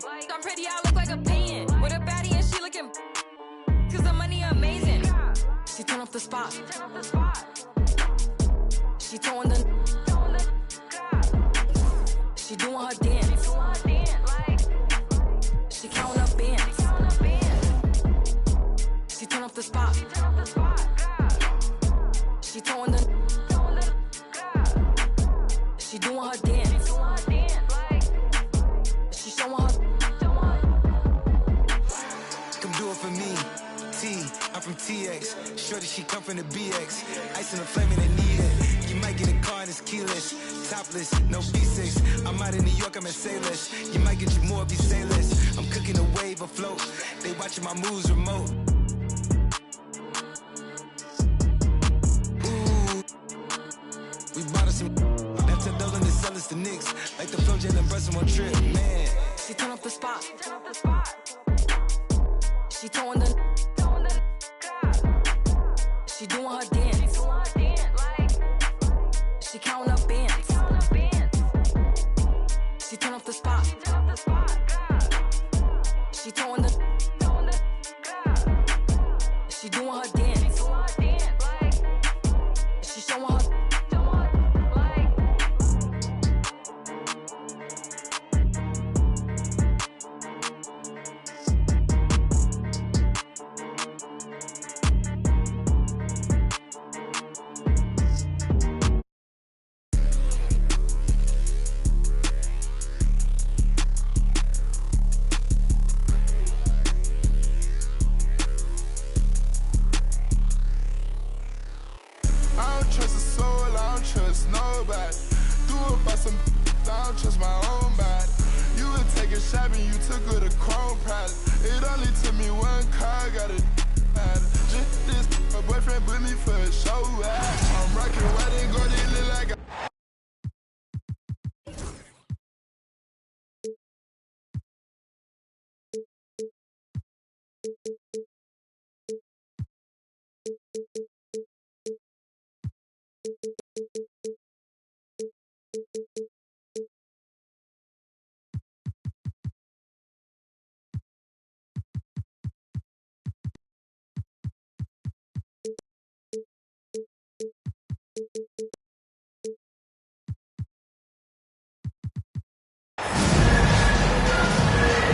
I'm pretty, I look like a painting. With a baddie and she looking, cause the money amazing. She turn up the spot. She throwing the, she doing her dance. She counting up bands. She turn up the spot. She throwing the, she doing her dance. She showing her. Come do it for me. I'm from TX. Shorty, she come from the BX. Ice in the flame and they need it. You might get a car and it's keyless. Topless, no B6. I'm out in New York, I'm at Sailors. You might get you more, be sailors. I'm cooking a wave afloat. They watching my moves remote. Ooh, we bought us some. Left her doubling the sellers to Knicks. Like the flow Jalen Brunson on trip, man. She turn up the spot. She throwing the, she doing her dance. She counting up bands. She turn up the spot. She throwing the, she doing her dance. She showing her. I don't trust a soul, I don't trust nobody. Do it by some, I don't trust my own body. You would take a shot and you took her to Chrome Pilot. It only took me one car, got it matter. Just this, my boyfriend put me for a show. I'm rocking white and gold, it look like a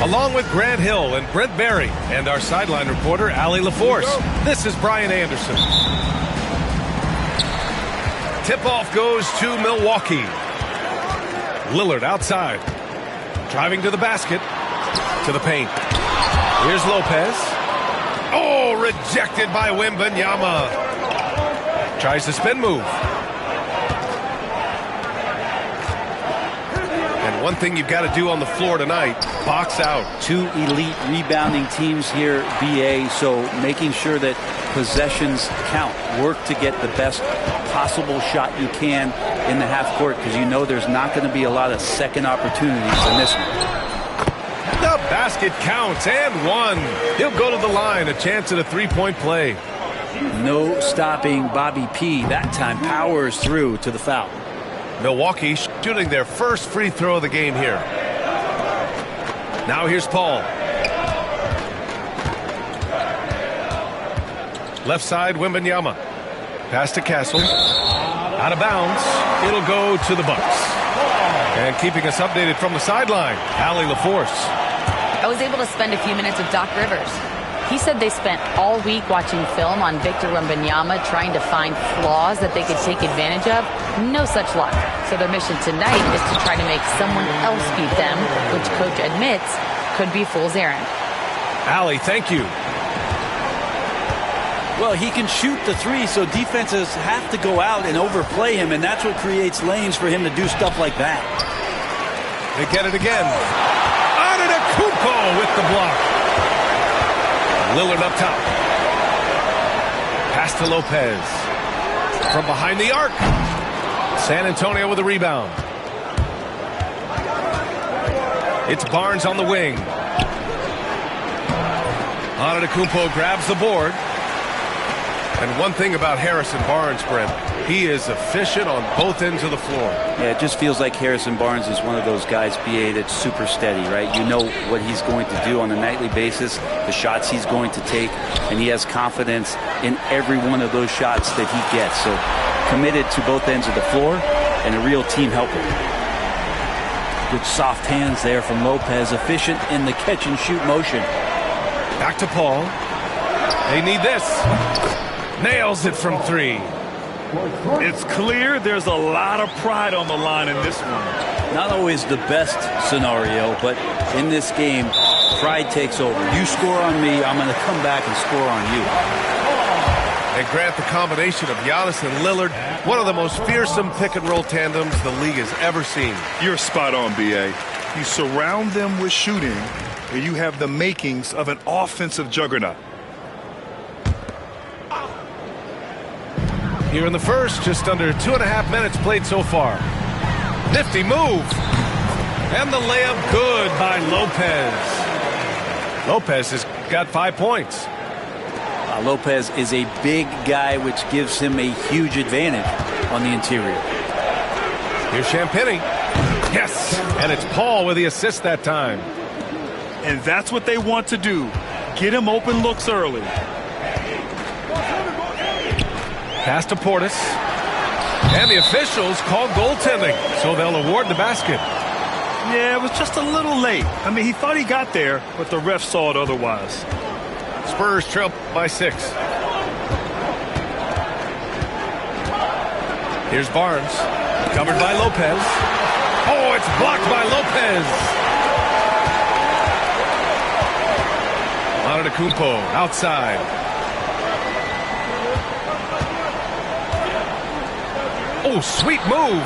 Along with Grant Hill and Brent Barry and our sideline reporter, Allie LaForce, this is Brian Anderson. Tip-off goes to Milwaukee. Lillard outside. Driving to the basket. To the paint. Here's Lopez. Oh, rejected by Wembanyama. Tries the spin move. And one thing you've got to do on the floor tonight, box out. Two elite rebounding teams here, BA, so making sure that possessions count. Work to get the best possible shot you can in the half court, because you know there's not going to be a lot of second opportunities in this one. The basket counts, and one. He'll go to the line, a chance at a three-point play. No stopping Bobby P. That time powers through to the foul. Milwaukee shooting their first free throw of the game here. Now here's Paul. Left side, Wembanyama. Pass to Castle. Out of bounds. It'll go to the Bucks. And keeping us updated from the sideline, Allie LaForce. I was able to spend a few minutes with Doc Rivers. He said they spent all week watching film on Victor Wembanyama, trying to find flaws that they could take advantage of. No such luck. So their mission tonight is to try to make someone else beat them, which coach admits could be fool's errand. Allie, thank you. Well, he can shoot the three, so defenses have to go out and overplay him, and that's what creates lanes for him to do stuff like that. They get it again. Antetokounmpo with the block. Lillard up top. Pass to Lopez. From behind the arc. San Antonio with a rebound. It's Barnes on the wing. Antetokounmpo grabs the board. And one thing about Harrison Barnes, Brent, He is efficient on both ends of the floor. Yeah, it just feels like Harrison Barnes is one of those guys, BA, that's super steady, right? You know what he's going to do on a nightly basis, the shots he's going to take, and he has confidence in every one of those shots that he gets. So committed to both ends of the floor and a real team helper. Good soft hands there from Lopez, efficient in the catch and shoot motion. Back to Paul. They need this. Nails it from 3. It's clear there's a lot of pride on the line in this one. Not always the best scenario, but in this game, pride takes over. You score on me, I'm going to come back and score on you. And Grant, the combination of Giannis and Lillard, one of the most fearsome pick-and-roll tandems the league has ever seen. You're spot on, B.A. You surround them with shooting, and you have the makings of an offensive juggernaut. Here in the first, just under 2.5 minutes played so far. Nifty move. And the layup good by Lopez. Lopez has got 5 points. Lopez is a big guy, which gives him a huge advantage on the interior. Here's Champagnie. Yes, and it's Paul with the assist that time. And that's what they want to do. Get him open looks early. Pass to Portis. And the officials called goaltending, so they'll award the basket. Yeah, it was just a little late. I mean, he thought he got there, but the ref saw it otherwise. Spurs trail by 6. Here's Barnes. Covered by Lopez. Oh, it's blocked by Lopez. Antetokounmpo outside. Oh, sweet move.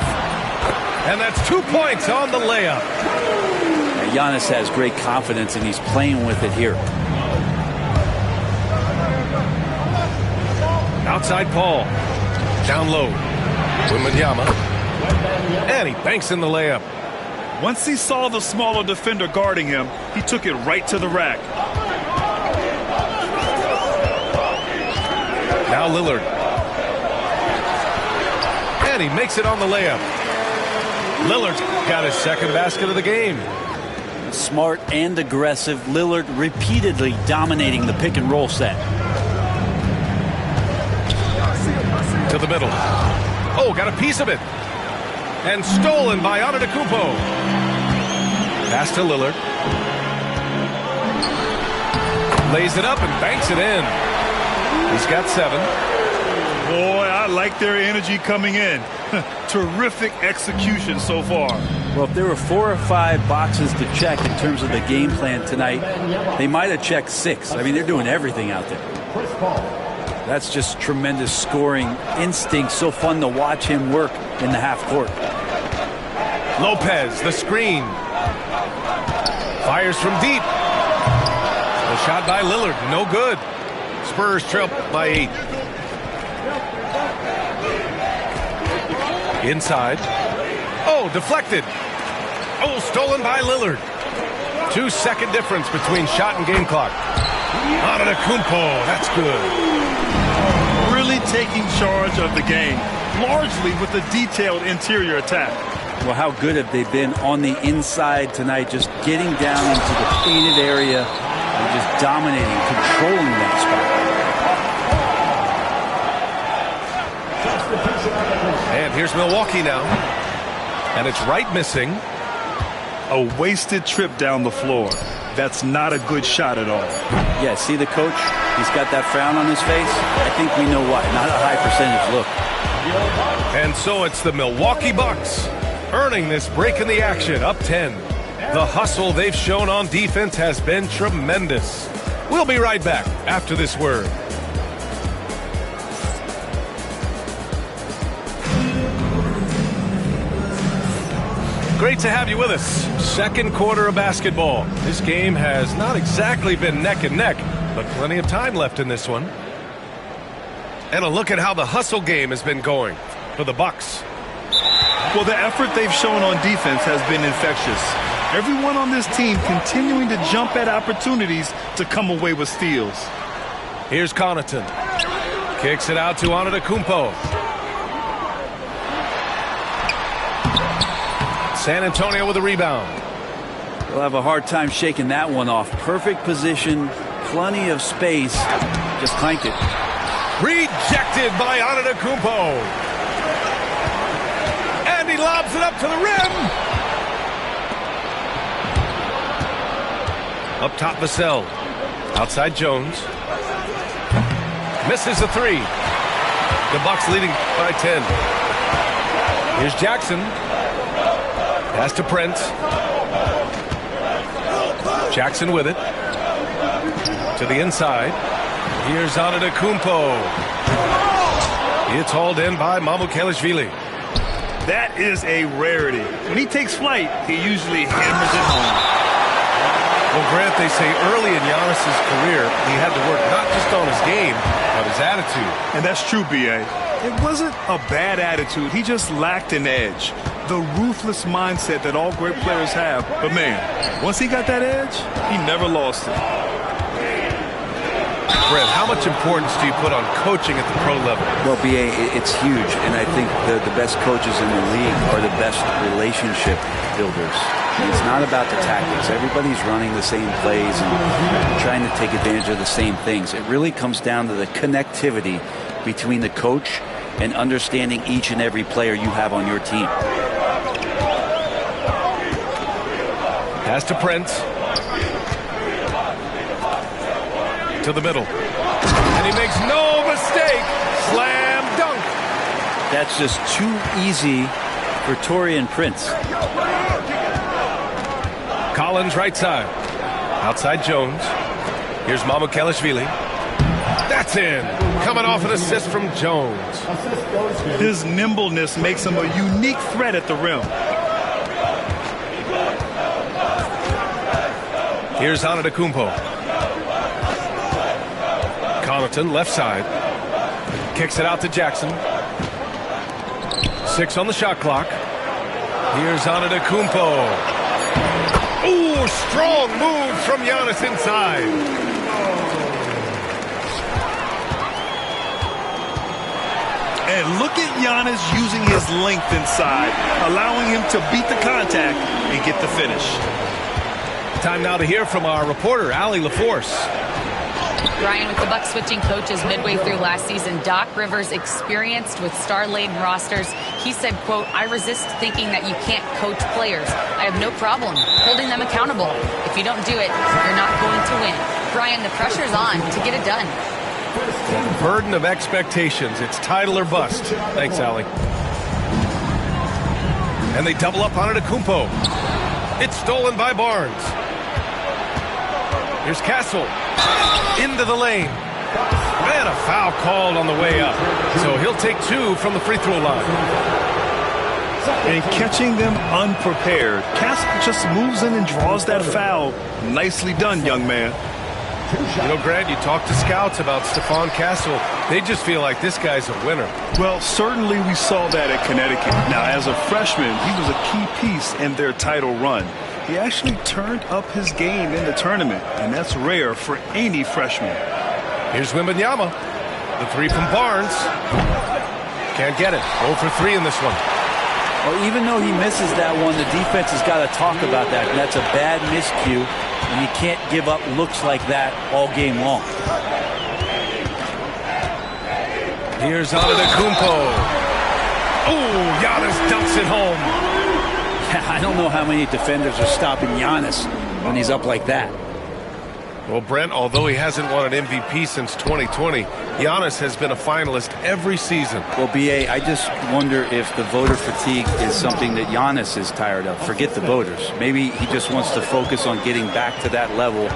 And that's 2 points on the layup. Giannis has great confidence, and he's playing with it here. Outside Paul. Down low. Wembanyama. And he banks in the layup. Once he saw the smaller defender guarding him, he took it right to the rack. Now Lillard. And he makes it on the layup. Lillard's got his second basket of the game. Smart and aggressive. Lillard repeatedly dominating the pick and roll set. To the middle. Oh, got a piece of it. And stolen by Antetokounmpo. Pass to Lillard. Lays it up and banks it in. He's got 7. Boy, I like their energy coming in. Terrific execution so far. Well, if there were 4 or 5 boxes to check in terms of the game plan tonight, they might have checked 6. I mean, they're doing everything out there. That's just tremendous scoring instinct. So fun to watch him work in the half court. Lopez, the screen. Fires from deep. The shot by Lillard, no good. Spurs trail by 8. Inside. Oh, deflected. Oh, stolen by Lillard. 2-second difference between shot and game clock. Antetokounmpo, that's good. Really taking charge of the game, largely with a detailed interior attack. Well, how good have they been on the inside tonight, just getting down into the painted area and just dominating, controlling that spot. And here's Milwaukee now. And it's Wright missing. A wasted trip down the floor. That's not a good shot at all. Yeah, see the coach? He's got that frown on his face. I think we know why. Not a high percentage look. And so it's the Milwaukee Bucks earning this break in the action, up 10. The hustle they've shown on defense has been tremendous. We'll be right back after this word. Great to have you with us. Second quarter of basketball. This game has not exactly been neck and neck, but plenty of time left in this one. And a look at how the hustle game has been going for the Bucks. Well, the effort they've shown on defense has been infectious. Everyone on this team continuing to jump at opportunities to come away with steals. Here's Connaughton. Kicks it out to Antetokounmpo. San Antonio with a rebound. They'll have a hard time shaking that one off. Perfect position, plenty of space. Just clanked it. Rejected by Antetokounmpo. And he lobs it up to the rim. Up top, Vassell. Outside Jones. Misses the three. The Bucks leading by 10. Here's Jackson. Pass to Prince. Jackson with it. To the inside. Here's Antetokounmpo. It's hauled in by Mamukelashvili. That is a rarity. When he takes flight, he usually hammers it home. Well, Grant, they say early in Giannis's career, he had to work not just on his game, but his attitude. And that's true, B.A. It wasn't a bad attitude. He just lacked an edge. The ruthless mindset that all great players have. But, man, once he got that edge, he never lost it. Brent, how much importance do you put on coaching at the pro level? Well, B.A., it's huge, and I think the best coaches in the league are the best relationship builders. And it's not about the tactics. Everybody's running the same plays and trying to take advantage of the same things. It really comes down to the connectivity between the coach and understanding each and every player you have on your team. Pass to Prince. To the middle. And he makes no mistake. Slam dunk. That's just too easy for Taurean Prince. Collins right side. Outside Jones. Here's Mamukelashvili. That's in. Coming off an assist from Jones. His nimbleness makes him a unique threat at the rim. Here's Antetokounmpo. Connaughton left side. Kicks it out to Jackson. 6 on the shot clock. Here's Antetokounmpo. Ooh, strong move from Giannis inside. And look at Giannis using his length inside, allowing him to beat the contact and get the finish. Time now to hear from our reporter, Allie LaForce. Brian, with the Bucks switching coaches midway through last season, Doc Rivers, experienced with star-laden rosters, he said, quote, "I resist thinking that you can't coach players. I have no problem holding them accountable. If you don't do it, you're not going to win." Brian, the pressure's on to get it done. Burden of expectations. It's title or bust. Thanks, Allie. And they double up on Antetokounmpo. It's stolen by Barnes. Here's Castle. Into the lane. And a foul called on the way up. So he'll take 2 from the free throw line. And catching them unprepared. Castle just moves in and draws that foul. Nicely done, young man. You know, Grant, you talk to scouts about Stephon Castle. They just feel like this guy's a winner. Well, certainly we saw that at Connecticut. Now, as a freshman, he was a key piece in their title run. He actually turned up his game in the tournament, and that's rare for any freshman. Here's Wembanyama. The 3 from Barnes. Can't get it. 0 for 3 in this one. Well, even though he misses that one, the defense has got to talk about that. And that's a bad miscue, and you can't give up looks like that all game long. Here's Antetokounmpo. Oh, Giannis dunks it home. I don't know how many defenders are stopping Giannis when he's up like that. Well, Brent, although he hasn't won an MVP since 2020, Giannis has been a finalist every season. Well, B.A., I just wonder if the voter fatigue is something that Giannis is tired of. Forget the voters. Maybe he just wants to focus on getting back to that level.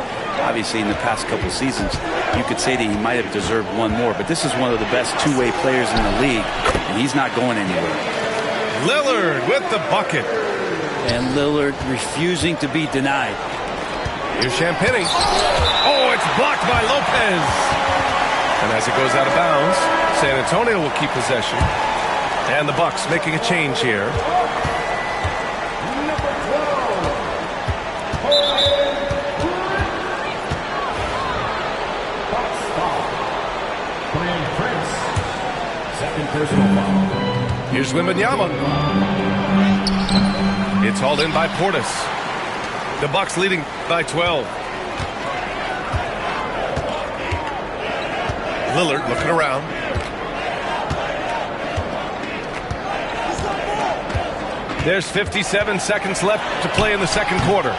Obviously, in the past couple seasons, you could say that he might have deserved one more, but this is one of the best two-way players in the league, and he's not going anywhere. Lillard with the bucket. And Lillard refusing to be denied. Here's Champagnie. Oh, it's blocked by Lopez. And as it goes out of bounds, San Antonio will keep possession. And the Bucks making a change here. Here's Wembanyama. It's hauled in by Portis. The Bucks leading by 12. Lillard looking around. There's 57 seconds left to play in the second quarter.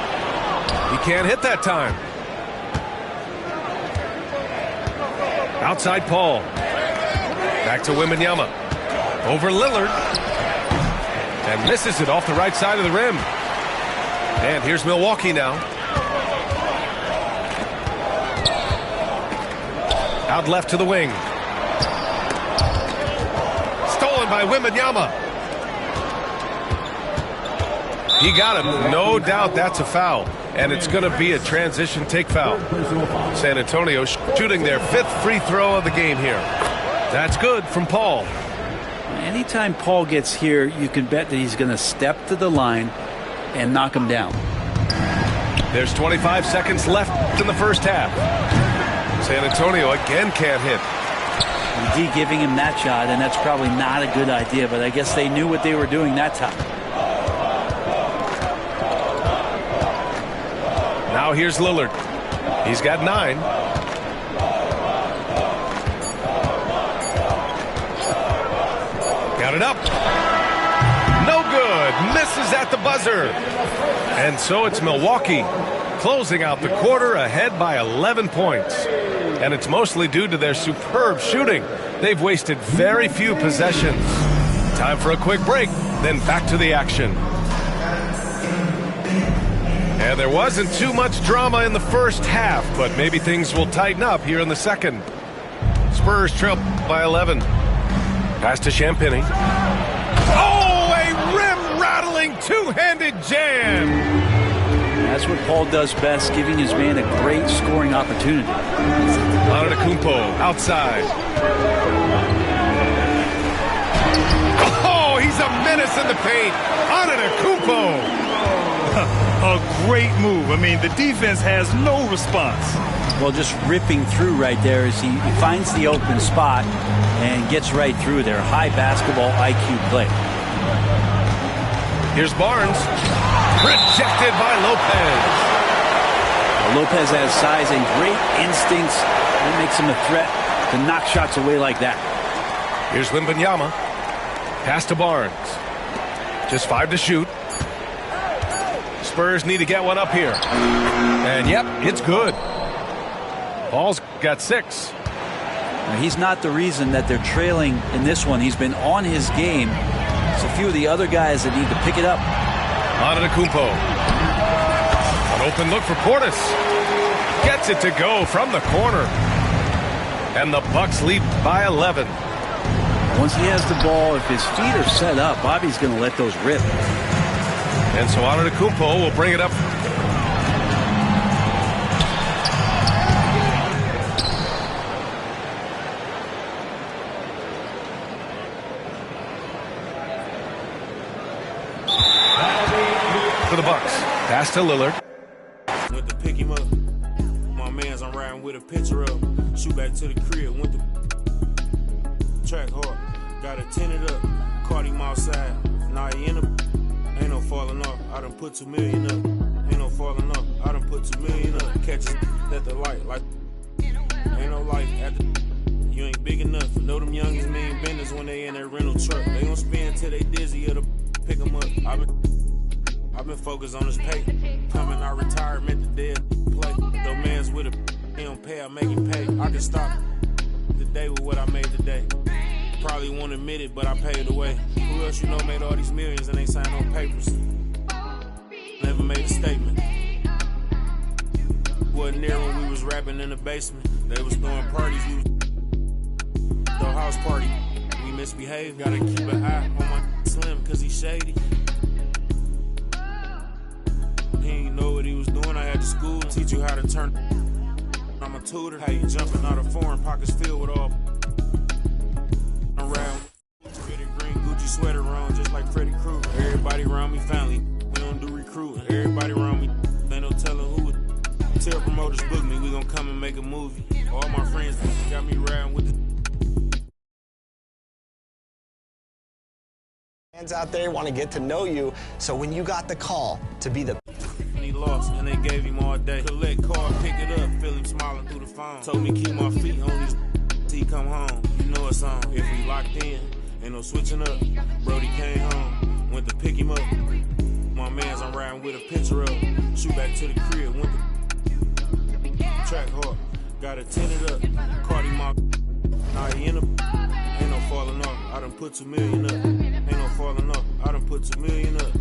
He can't hit that time. Outside Paul. Back to Wembanyama. Over Lillard. And misses it off the right side of the rim. And here's Milwaukee now. Out left to the wing. Stolen by Wembanyama. He got him. No doubt that's a foul. And it's going to be a transition take foul. San Antonio shooting their 5th free throw of the game here. That's good from Paul. Anytime Paul gets here, you can bet that he's going to step to the line and knock him down. There's 25 seconds left in the first half. San Antonio again can't hit. D giving him that shot, and that's probably not a good idea, but I guess they knew what they were doing that time. Now here's Lillard. He's got 9. Got it up. No good. Misses at the buzzer. And so it's Milwaukee closing out the quarter ahead by 11 points. And it's mostly due to their superb shooting. They've wasted very few possessions. Time for a quick break, then back to the action. And there wasn't too much drama in the first half, but maybe things will tighten up here in the second. Spurs trail by 11. Pass to Champagnie. Oh, a rim-rattling two-handed jam! That's what Paul does best, giving his man a great scoring opportunity. Antetokounmpo outside. Oh, he's a menace in the paint. Antetokounmpo. A great move. I mean, the defense has no response. Well, just ripping through right there as he finds the open spot and gets right through there. High basketball IQ play. Here's Barnes. Rejected by Lopez. Well, Lopez has size and great instincts. That makes him a threat to knock shots away like that. Here's Wembanyama. Pass to Barnes. Just 5 to shoot. Spurs need to get one up here. And yep, it's good. Paul's got 6. Now, he's not the reason that they're trailing in this one. He's been on his game. It's a few of the other guys that need to pick it up. Antetokounmpo. An open look for Portis. Gets it to go from the corner. And the Bucks lead by 11. Once he has the ball, if his feet are set up, Bobby's going to let those rip. And so Antetokounmpo will bring it up. For the Bucks. Pass to Lillard. Went to pick him up. My mans, I'm riding with a picture of. Shoot back to the crib. Went to track hard. Got it tinted up. Caught him outside. Now he in a. Ain't no falling off. I done put 2 million up. Ain't no falling off. I done put 2 million up. Catches at the light. Like ain't no light at the. You ain't big enough. Know them youngins mean benders when they in that rental truck. They gon' spin till they dizzy. It'll pick them up. I've been focused on this pay. Coming out retirement, the dead play. No man's with a he don't pay, I make him pay. I can stop the day with what I made today. Probably won't admit it, but I paid the way. Who else you know made all these millions and ain't signed no papers? Never made a statement. Wasn't there when we was rapping in the basement. They was throwing parties, we was the house party. We misbehaved, gotta keep an eye on my slim cause he shady. He ain't know what he was doing. I had to school and teach you how to turn. I'm a tutor. How you jumping out of foreign pockets filled with all around. Pretty green Gucci sweater on, just like Freddy Krueger. Everybody around me family. We don't do recruiting. Everybody around me, ain't no telling who. Tell promoters book me. We gonna come and make a movie. All my friends got me riding with the. Fans out there want to get to know you, so when you got the call to be the... He lost, and they gave him all day. Collect card, pick it up, feel him smiling through the phone. Told me keep my feet on his he come home. You know it's on. If we locked in, ain't no switching up. Brody came home, went to pick him up. My mans, I'm riding with a picture of. Shoot back to the crib, went to track hard. Got it tinted up, Cardi Mock. Nah, he in a ain't no falling off. I done put $2 million up. Ain't no falling off. I done put $2 million up.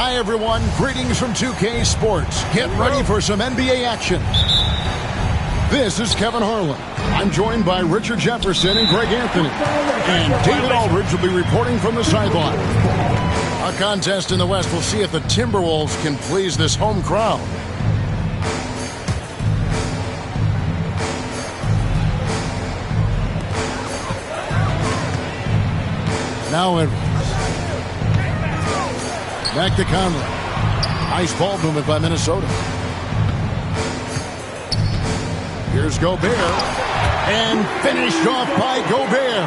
Hi, everyone. Greetings from 2K Sports. Get ready for some NBA action. This is Kevin Harlan. I'm joined by Richard Jefferson and Greg Anthony. And David Aldridge will be reporting from the sideline. A contest in the West will see if the Timberwolves can please this home crowd. Now Edwards. Back to Conley. Nice ball movement by Minnesota. Here's Gobert. And finished off by Gobert.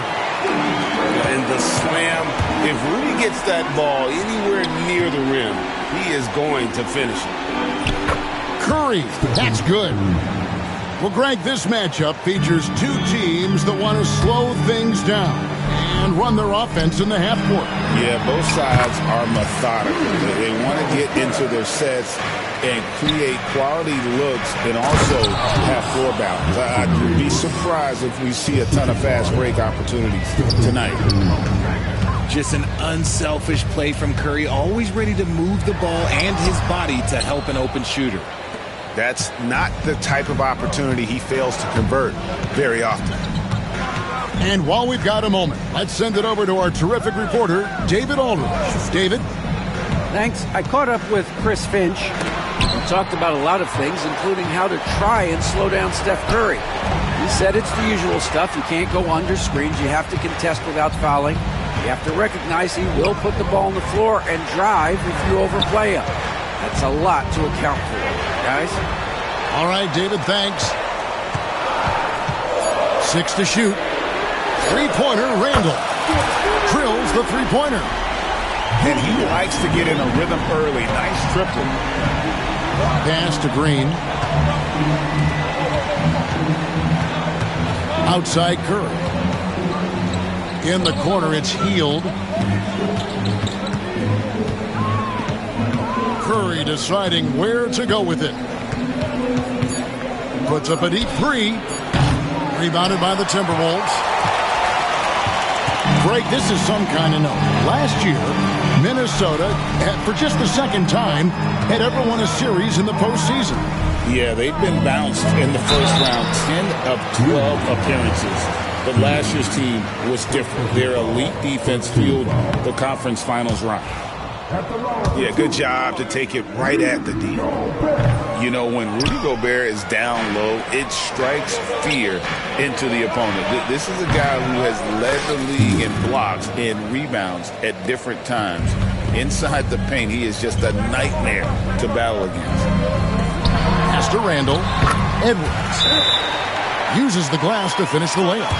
And the slam. If Rudy gets that ball anywhere near the rim, he is going to finish it. Curry. That's good. Well, Greg, this matchup features two teams that want to slow things down and run their offense in the half court. Yeah, both sides are methodical. They want to get into their sets and create quality looks and also have floor balance. I'd be surprised if we see a ton of fast break opportunities tonight. Just an unselfish play from Curry, always ready to move the ball and his body to help an open shooter. That's not the type of opportunity he fails to convert very often. And while we've got a moment, let's send it over to our terrific reporter, David Aldridge. David? Thanks. I caught up with Chris Finch. We talked about a lot of things, including how to try and slow down Steph Curry. He said it's the usual stuff. You can't go under screens. You have to contest without fouling. You have to recognize he will put the ball on the floor and drive if you overplay him. That's a lot to account for, guys. All right, David, thanks. 6 to shoot. Three-pointer, Randall. Drills the three-pointer. And he likes to get in a rhythm early. Nice triple. Pass to Green. Outside Curry. In the corner, it's Hield. Curry deciding where to go with it. Puts up a deep three. Rebounded by the Timberwolves. Greg, this is some kind of note. Last year, Minnesota, for just the second time, had ever won a series in the postseason. Yeah, they've been bounced in the first round, 10 of 12 appearances. But last year's team was different. Their elite defense fueled the conference finals run. Yeah, good job to take it right at the D. You know, when Rudy Gobert is down low, it strikes fear into the opponent. This is a guy who has led the league in blocks and rebounds at different times. Inside the paint, he is just a nightmare to battle against. Pass to Randall. Edwards uses the glass to finish the layup.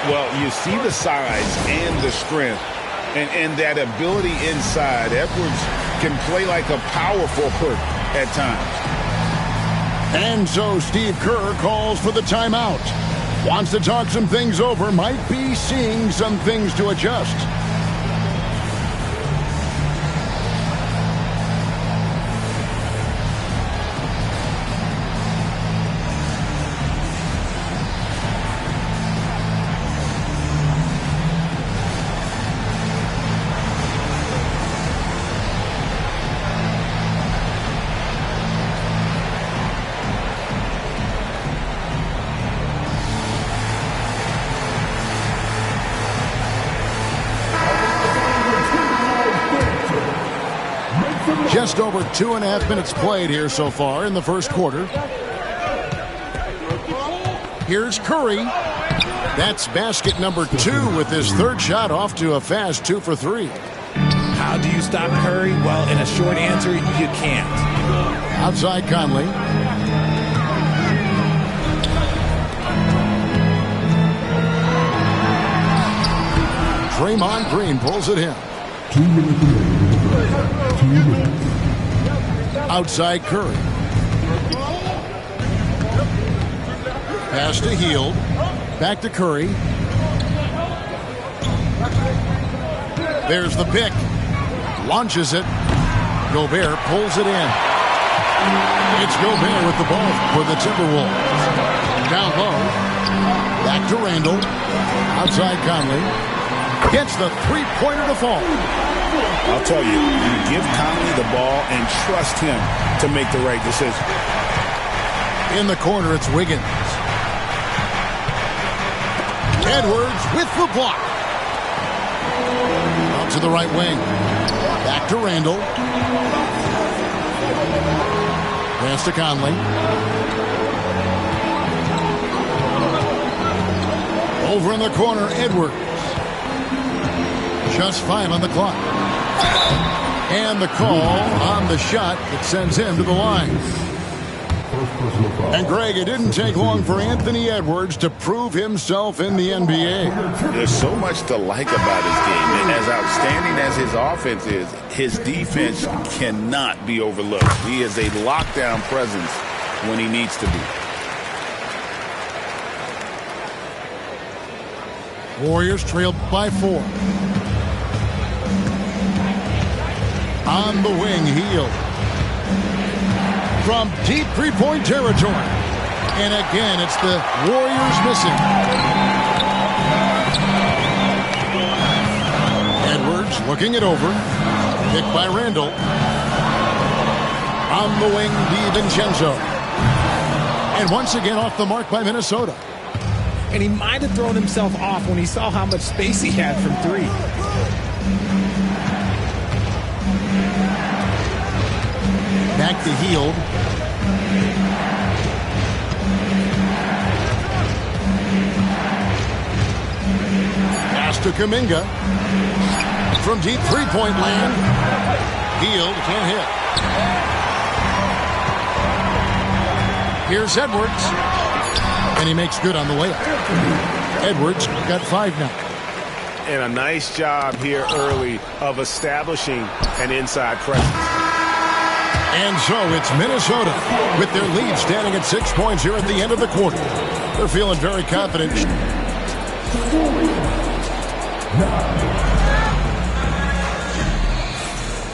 Well, you see the size and the strength and that ability inside. Edwards can play like a power forward at times. And so Steve Kerr calls for the timeout. Wants to talk some things over. Might be seeing some things to adjust. Just over 2.5 minutes played here so far in the first quarter. Here's Curry. That's basket number 2 with his third shot off to a fast 2 for 3. How do you stop Curry? Well, in a short answer, you can't. Outside Conley. Draymond Green pulls it in. 2 minutes left. 2 minutes. Outside Curry. Pass to Hield. Back to Curry. There's the pick. Launches it. Gobert pulls it in. It's Gobert with the ball for the Timberwolves. Down low. Back to Randall. Outside Conley. Gets the three-pointer to fall. I'll tell you, you give Conley the ball and trust him to make the right decision. In the corner, it's Wiggins. Edwards with the block. Out to the right wing. Back to Randall. Pass to Conley. Over in the corner, Edwards. Just 5 on the clock. And the call on the shot that sends him to the line. And Greg, it didn't take long for Anthony Edwards to prove himself in the NBA. There's so much to like about his game. And as outstanding as his offense is, his defense cannot be overlooked. He is a lockdown presence when he needs to be. Warriors trailed by 4. On the wing, Hield. from deep three-point territory. And again, it's the Warriors missing. Edwards looking it over. Picked by Randall. On the wing, DiVincenzo. And once again off the mark by Minnesota. And he might have thrown himself off when he saw how much space he had from three. Back to Hield. Pass to Kuminga. From deep three-point land. Hield can't hit. Here's Edwards. And he makes good on the layup. Edwards got 5 now. And a nice job here early of establishing an inside presence. And so it's Minnesota with their lead standing at 6 points here at the end of the quarter. They're feeling very confident.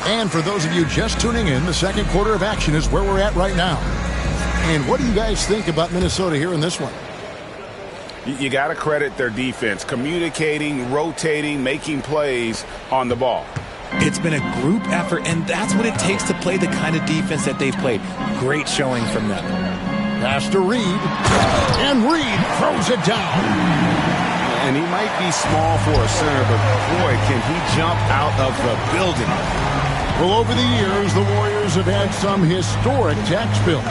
And for those of you just tuning in, the second quarter of action is where we're at right now. And what do you guys think about Minnesota here in this one? You got to credit their defense, communicating, rotating, making plays on the ball. It's been a group effort, and that's what it takes to play the kind of defense that they've played. Great showing from them. Pass to Reed, and Reed throws it down. And he might be small for a center, but boy, can he jump out of the building. Well, over the years, the Warriors have had some historic tax bills.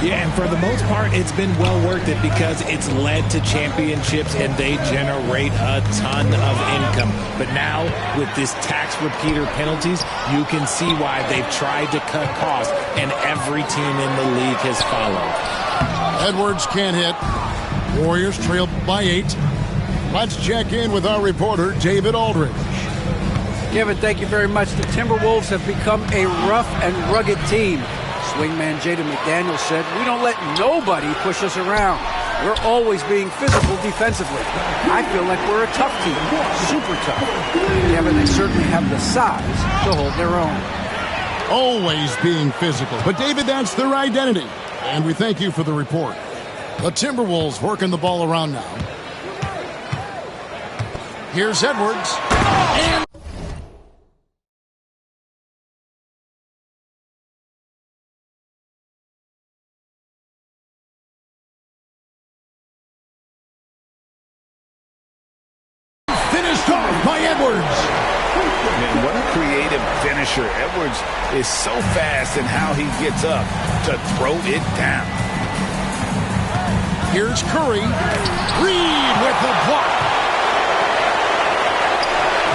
Yeah, and for the most part, it's been well worth it because it's led to championships and they generate a ton of income. But now, with this tax repeater penalties, you can see why they've tried to cut costs, and every team in the league has followed. Edwards can't hit. Warriors trail by 8. Let's check in with our reporter, David Aldridge. Kevin, thank you very much. The Timberwolves have become a rough and rugged team. Swingman Jaden McDaniels said, "We don't let nobody push us around. We're always being physical defensively. I feel like we're a tough team, super tough." Kevin, they certainly have the size to hold their own. Always being physical. But, David, that's their identity. And we thank you for the report. The Timberwolves working the ball around now. Here's Edwards. And finished off by Edwards. Man, what a creative finisher. Edwards is so fast in how he gets up to throw it down. Here's Curry. Reed with the block.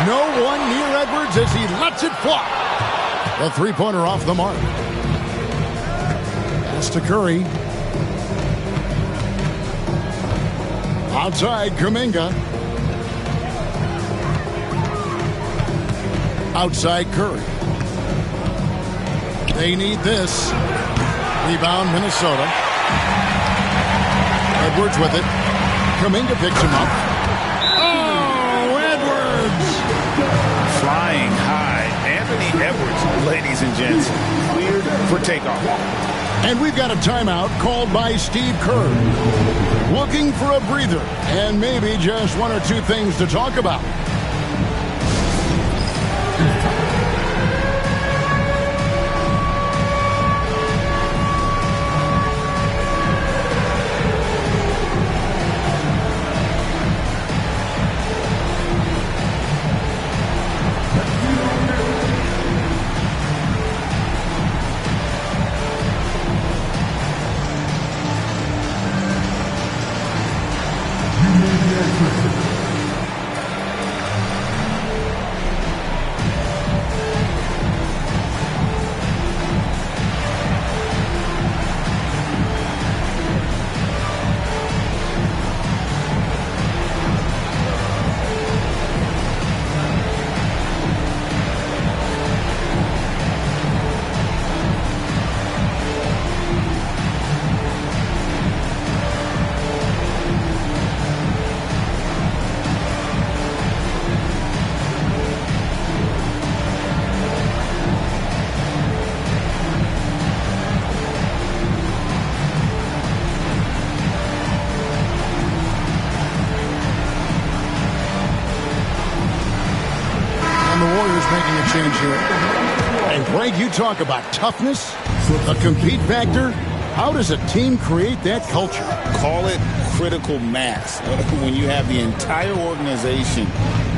No one near Edwards as he lets it fly. The three-pointer off the mark. Pass to Curry. Outside, Kuminga. Outside, Curry. They need this. Rebound, Minnesota. Edwards with it. Kuminga picks him up. Oh, Edwards! Flying high. Anthony Edwards, ladies and gents, cleared for takeoff. And we've got a timeout called by Steve Kerr. Looking for a breather and maybe just one or two things to talk about. making a change here. And Greg, you talk about toughness, a compete factor. How does a team create that culture? Call it critical mass. When you have the entire organization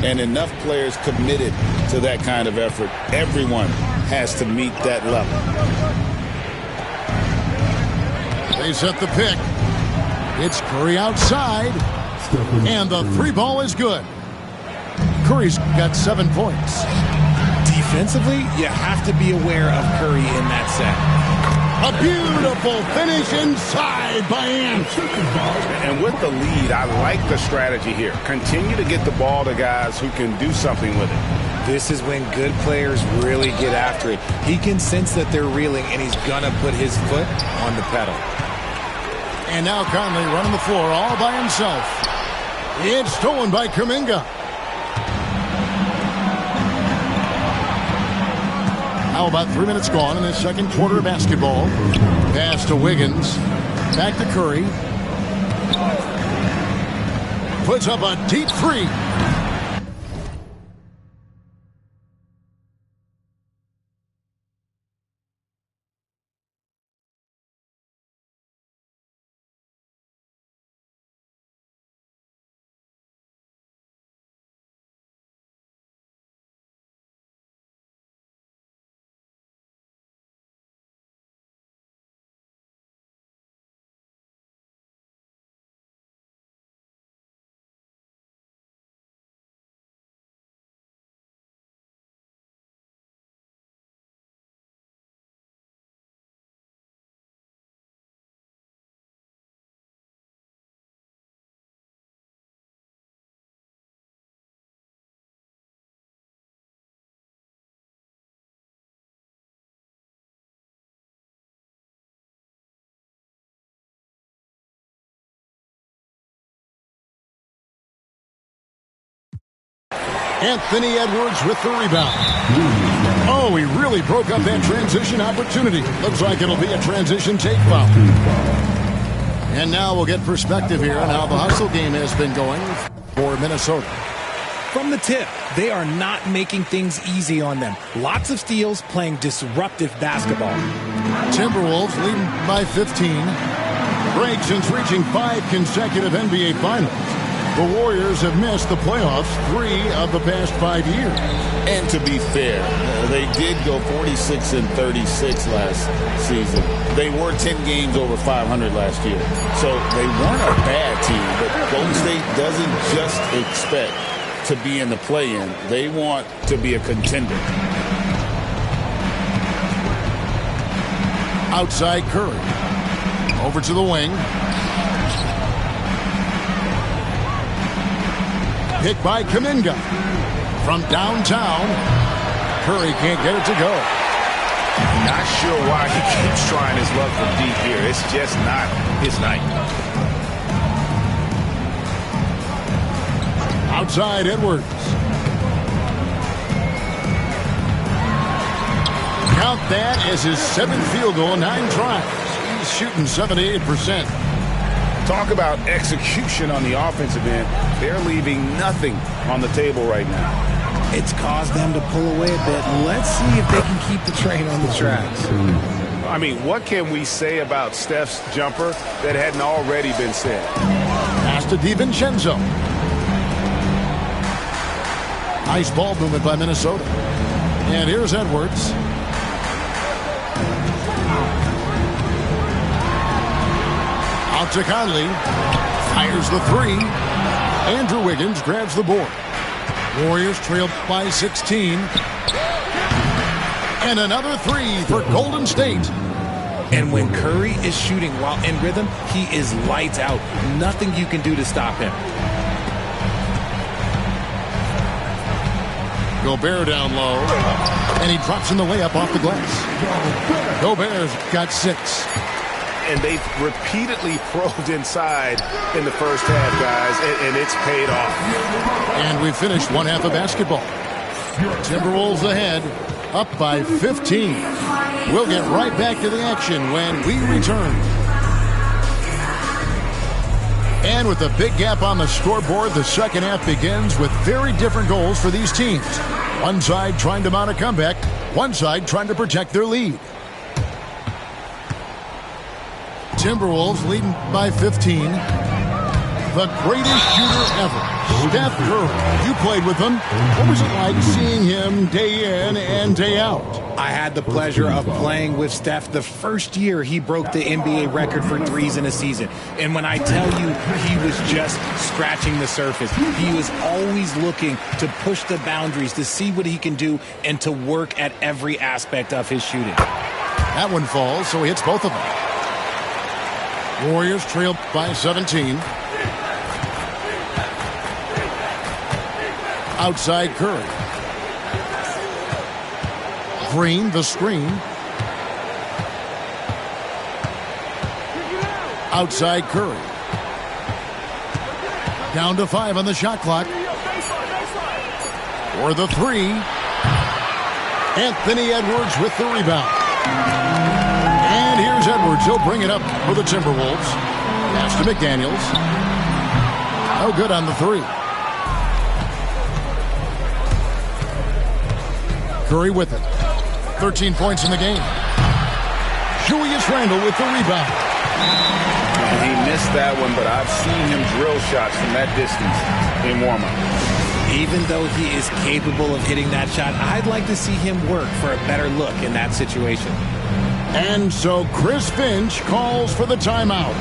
and enough players committed to that kind of effort, everyone has to meet that level. They set the pick. It's Curry outside. And the three ball is good. Curry's got 7 points. Defensively, you have to be aware of Curry in that set. A beautiful finish inside by Ant. And with the lead, I like the strategy here. Continue to get the ball to guys who can do something with it. This is when good players really get after it. He can sense that they're reeling, and he's going to put his foot on the pedal. And now Conley running the floor all by himself. It's stolen by Kuminga. How about 3 minutes gone in the second quarter of basketball? Pass to Wiggins. Back to Curry. Puts up a deep three. Anthony Edwards with the rebound. Oh, he really broke up that transition opportunity. Looks like it'll be a transition take foul. And now we'll get perspective here on how the hustle game has been going for Minnesota. From the tip, they are not making things easy on them. Lots of steals, playing disruptive basketball. Timberwolves leading by 15. Break since reaching 5 consecutive NBA Finals. The Warriors have missed the playoffs 3 of the past 5 years. And to be fair, they did go 46-36 last season. They were 10 games over 500 last year. So they weren't a bad team, but Golden State doesn't just expect to be in the play-in. They want to be a contender. Outside Curry. Over to the wing. Hit by Kuminga. From downtown, Curry can't get it to go. Not sure why he keeps trying his luck from deep here. It's just not his night. Outside Edwards. Count that as his 7th field goal in 9 tries. He's shooting 78%. Talk about execution on the offensive end. They're leaving nothing on the table right now. It's caused them to pull away a bit. Let's see if they can keep the train on the tracks. I mean, what can we say about Steph's jumper that hadn't already been said? Pass to DiVincenzo. Nice ball movement by Minnesota. And here's Edwards. Out to Conley. Fires the 3. Andrew Wiggins grabs the board. Warriors trail by 16. And another 3 for Golden State. And when Curry is shooting while in rhythm, he is lights out. Nothing you can do to stop him. Gobert down low. And he drops in the layup off the glass. Gobert's got 6. And they've repeatedly probed inside in the first half, guys, and it's paid off. And we finished one half of basketball. Timberwolves ahead, up by 15. We'll get right back to the action when we return. And with a big gap on the scoreboard, the second half begins with very different goals for these teams. One side trying to mount a comeback. One side trying to protect their lead. Timberwolves leading by 15. The greatest shooter ever, Steph Curry. You played with him. What was it like seeing him day in and day out? I had the pleasure of playing with Steph the first year he broke the NBA record for threes in a season. And when I tell you he was just scratching the surface, he was always looking to push the boundaries, to see what he can do, and to work at every aspect of his shooting. That one falls, so he hits both of them. Warriors trail by 17. Outside Curry. Green, the screen. Outside Curry. Down to 5 on the shot clock. For the 3. Anthony Edwards with the rebound. And here's Edwards. He'll bring it up for the Timberwolves. Pass to McDaniels. No good on the 3. Curry with it. 13 points in the game. Julius Randle with the rebound. And he missed that one, but I've seen him drill shots from that distance in warm-up. Even though he is capable of hitting that shot, I'd like to see him work for a better look in that situation. And so Chris Finch calls for the timeout.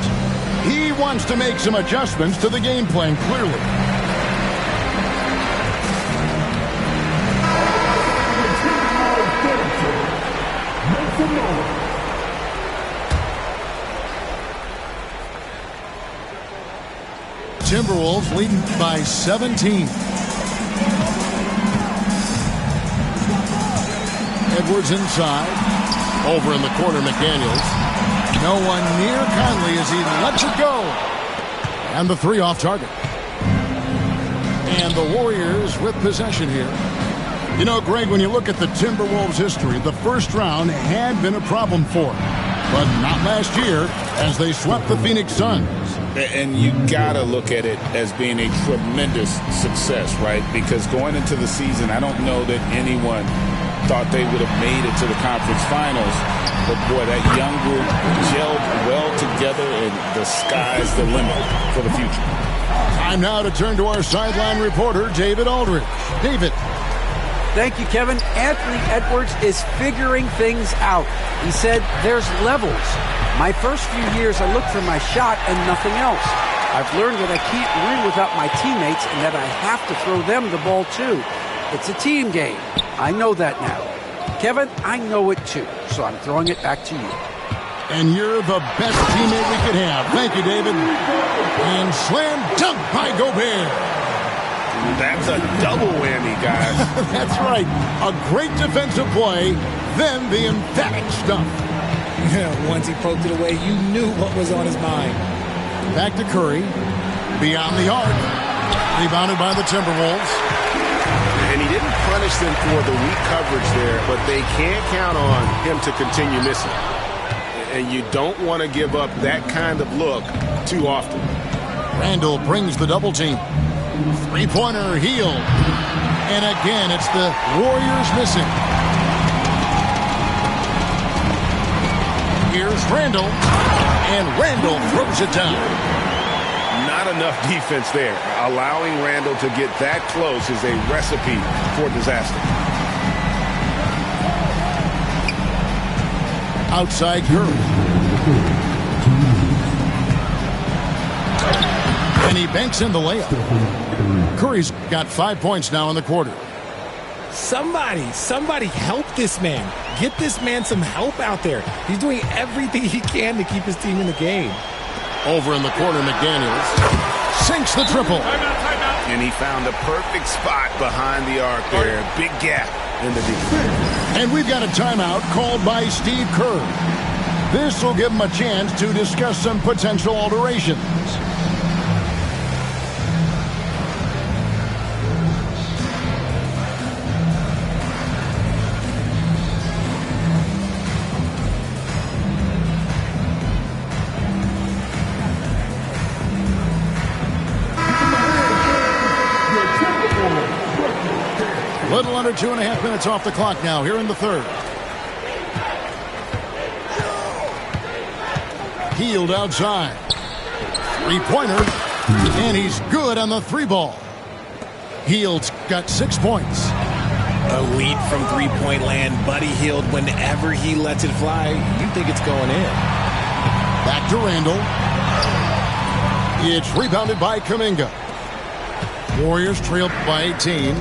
He wants to make some adjustments to the game plan, clearly. Timberwolves leading by 17. Edwards inside. Over in the corner, McDaniels. No one near Conley as he lets it go. And the 3 off target. And the Warriors with possession here. You know, Greg, when you look at the Timberwolves' history, the first round had been a problem for them. But not last year as they swept the Phoenix Suns. And you got to look at it as being a tremendous success, right? Because going into the season, I don't know that anyone thought they would have made it to the conference finals. But, boy, that young group gelled well together, and the sky's the limit for the future. Time now to turn to our sideline reporter, David Aldridge. David. Thank you, Kevin. Anthony Edwards is figuring things out. He said there's levels. My first few years, I looked for my shot and nothing else. I've learned that I can't win without my teammates and that I have to throw them the ball too. It's a team game. I know that now. Kevin, I know it too, so I'm throwing it back to you. And you're the best teammate we could have. Thank you, David. And slam dunk by Gobert. That's a double whammy, guys. That's right. A great defensive play, then the emphatic stuff. Once he poked it away, you knew what was on his mind. Back to Curry. Beyond the arc. Rebounded by the Timberwolves. And he didn't punish them for the weak coverage there, but they can't count on him to continue missing. And you don't want to give up that kind of look too often. Randle brings the double team. Three-pointer heel. And again, it's the Warriors missing. Here's Randle. And Randle throws it down. Not enough defense there. Allowing Randle to get that close is a recipe for disaster. Outside Curry. And he banks in the layup. Curry's got 5 points now in the quarter. Somebody help this man. Get this man some help out there. He's doing everything he can to keep his team in the game. Over in the corner, McDaniels sinks the triple. And he found a perfect spot behind the arc there. Big gap in the defense. And we've got a timeout called by Steve Kerr. This will give him a chance to discuss some potential alterations. Little under 2.5 minutes off the clock now here in the third. Hield outside. Three-pointer. And he's good on the three ball. Hield's got 6 points. Elite from three-point land. Buddy Hield, whenever he lets it fly, you think it's going in. Back to Randall. It's rebounded by Kuminga. Warriors trail by 18.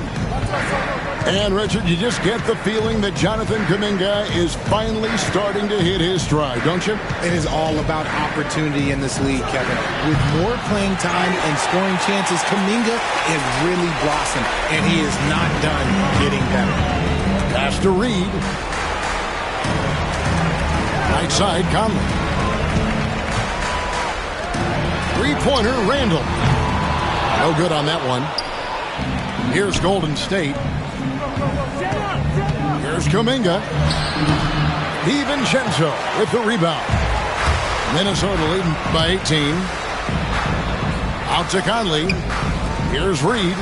And, Richard, you just get the feeling that Jonathan Kuminga is finally starting to hit his stride, don't you? It is all about opportunity in this league, Kevin. With more playing time and scoring chances, Kuminga has really blossomed, and he is not done getting better. Pass to Reed. Right side, Conley. Three-pointer, Randall. No good on that one. Here's Golden State. Here's Kuminga. DiVincenzo with the rebound. Minnesota leading by 18. Out to Conley. Here's Reed.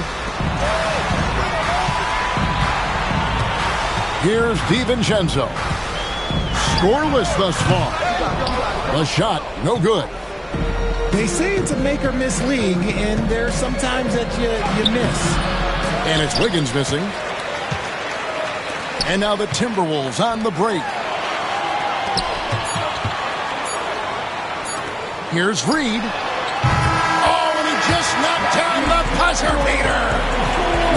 Here's DiVincenzo. Scoreless thus far. The shot, no good. They say it's a make-or-miss league, and there's sometimes that you miss. And it's Wiggins missing. And now the Timberwolves on the break. Here's Reed. Oh, and he just knocked down the buzzer beater.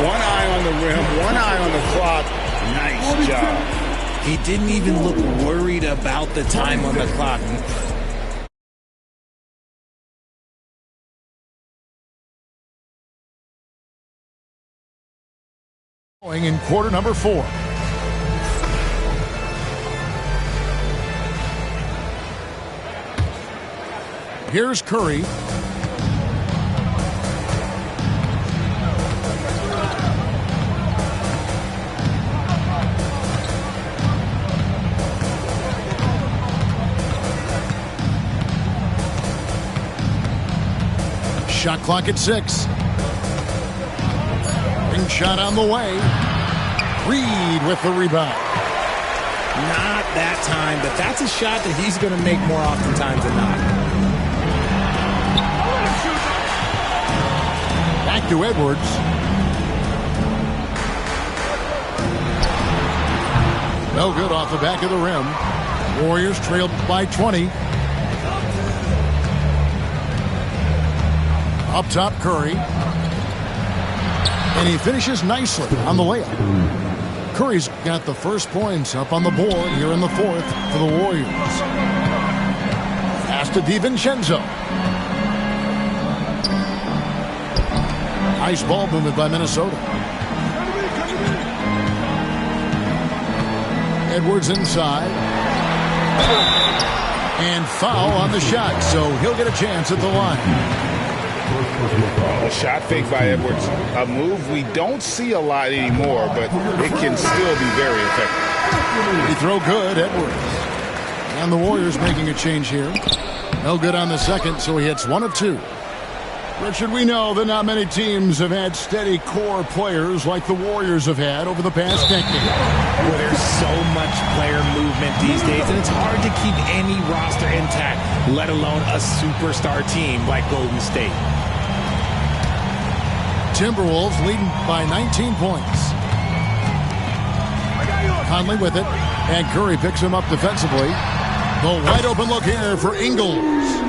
One eye on the rim, one eye on the clock. Nice job. He didn't even look worried about the time on the clock. Going in quarter number 4. Here's Curry. Shot clock at 6. Ring shot on the way. Reed with the rebound. Not that time, but that's a shot that he's going to make more oftentimes than not. Back to Edwards. No good off the back of the rim. Warriors trailed by 20. Up top, Curry. And he finishes nicely on the layup. Curry's got the first points up on the board here in the fourth for the Warriors. Pass to DiVincenzo. Nice ball movement by Minnesota. Edwards inside. And foul on the shot, so he'll get a chance at the line. A shot fake by Edwards. A move we don't see a lot anymore, but it can still be very effective. He throw good, Edwards. And the Warriors making a change here. No good on the second, so he hits 1 of 2. Richard, we know that not many teams have had steady core players like the Warriors have had over the past decade. Well, there's so much player movement these days, and it's hard to keep any roster intact, let alone a superstar team like Golden State. Timberwolves leading by 19 points. Conley with it, and Curry picks him up defensively. The wide open look here for Ingles.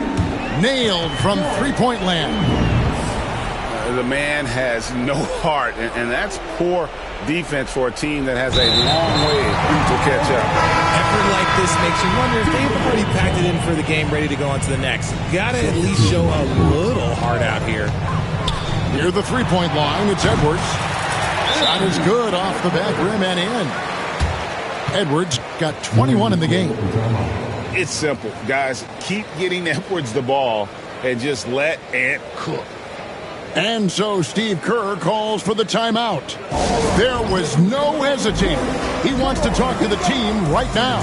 Nailed from three-point land. The man has no heart, and that's poor defense for a team that has a long way to catch up. Effort like this makes you wonder if they've already packed it in for the game, ready to go on to the next. Got to at least show a little heart out here. Near the three-point line, it's Edwards. Shot is good off the back rim and in. Edwards got 21 in the game. It's simple, guys. Keep getting Edwards the ball and just let Ant cook. And so Steve Kerr calls for the timeout. There was no hesitating. He wants to talk to the team right now.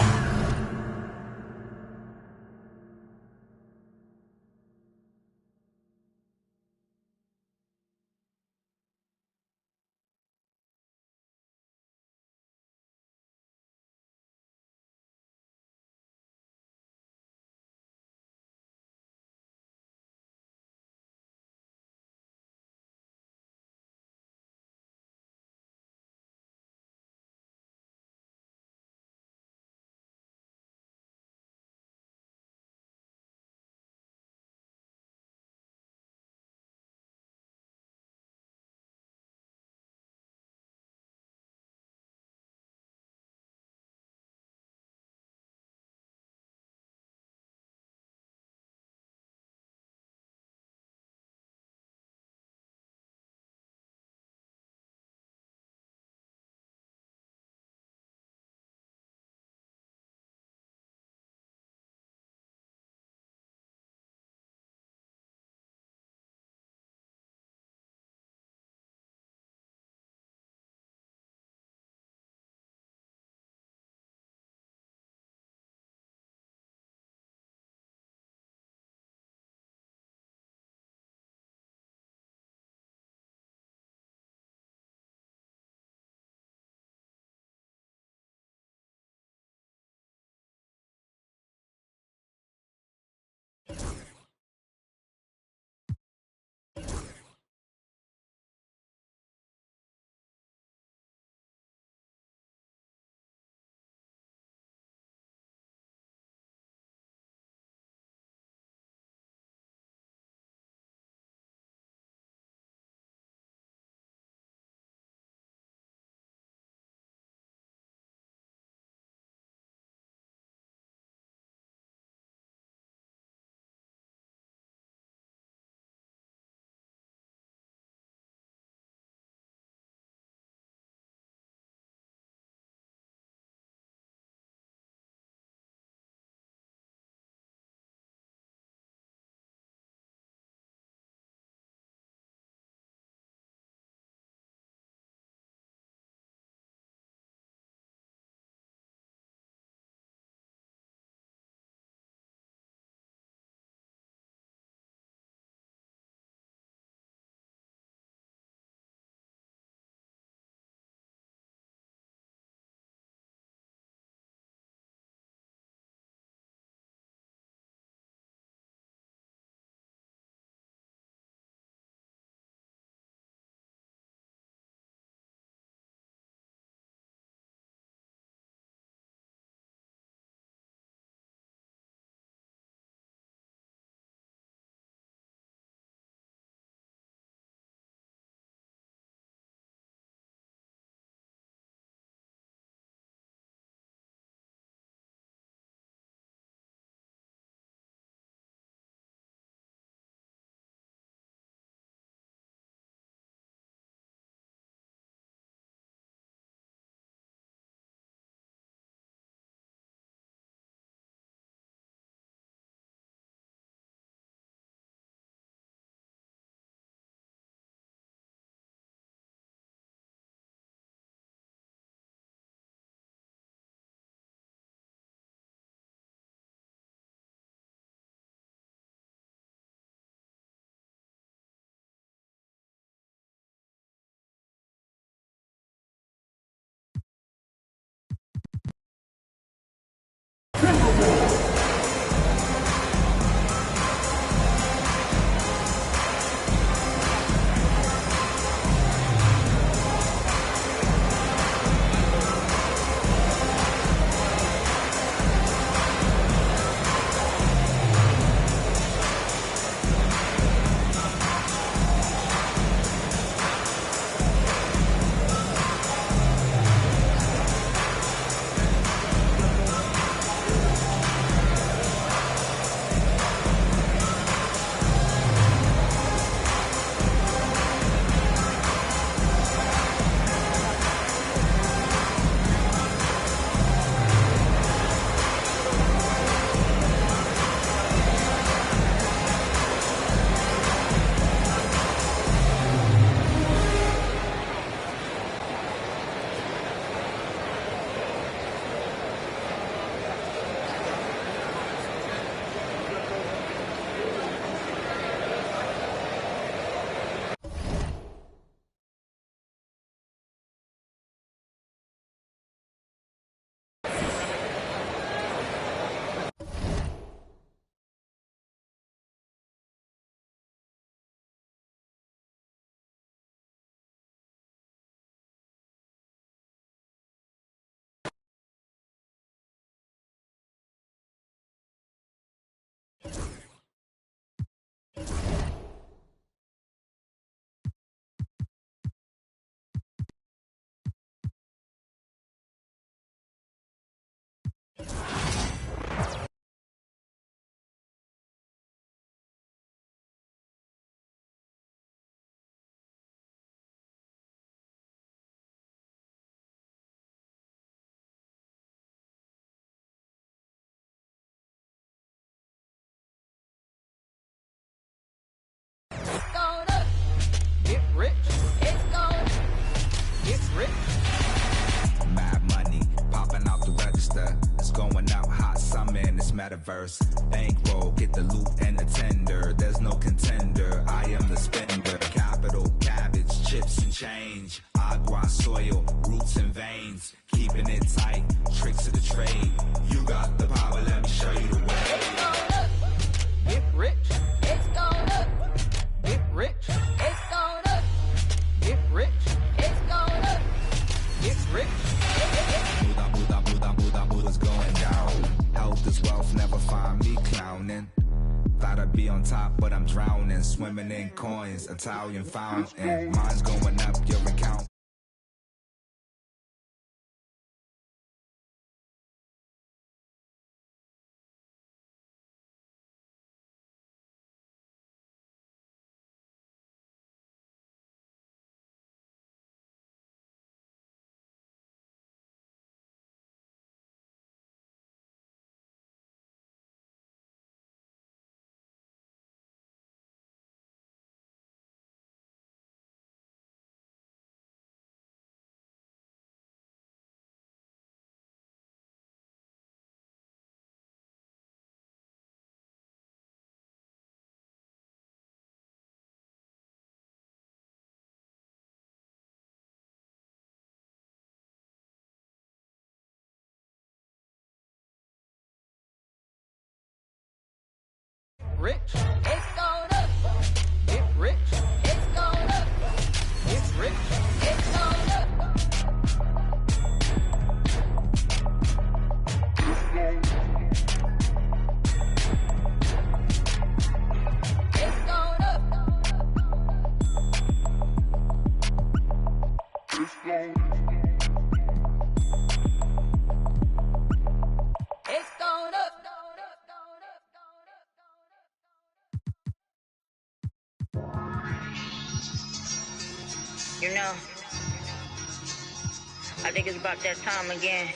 metaverse. Bankroll, get the loot and the tender. There's no contender, I am the spender. Capital, cabbage, chips and change. Agua, soil, roots and veins. Keeping it tight, tricks of the trade. You got the power, let me show you the way. Get rich. It's going up. Get rich. It's going up. Get rich. It's going up. Get rich. Buddha's going down. Health is wealth, never find me clowning. Thought I'd be on top, but I'm drowning. Swimming in coins, Italian fountain. Mine's going up, your account. Rich. It's going up. Get rich. It's going up. Get rich. It's going up. It's going up. It's going up. It's going up. You know, I think it's about that time again.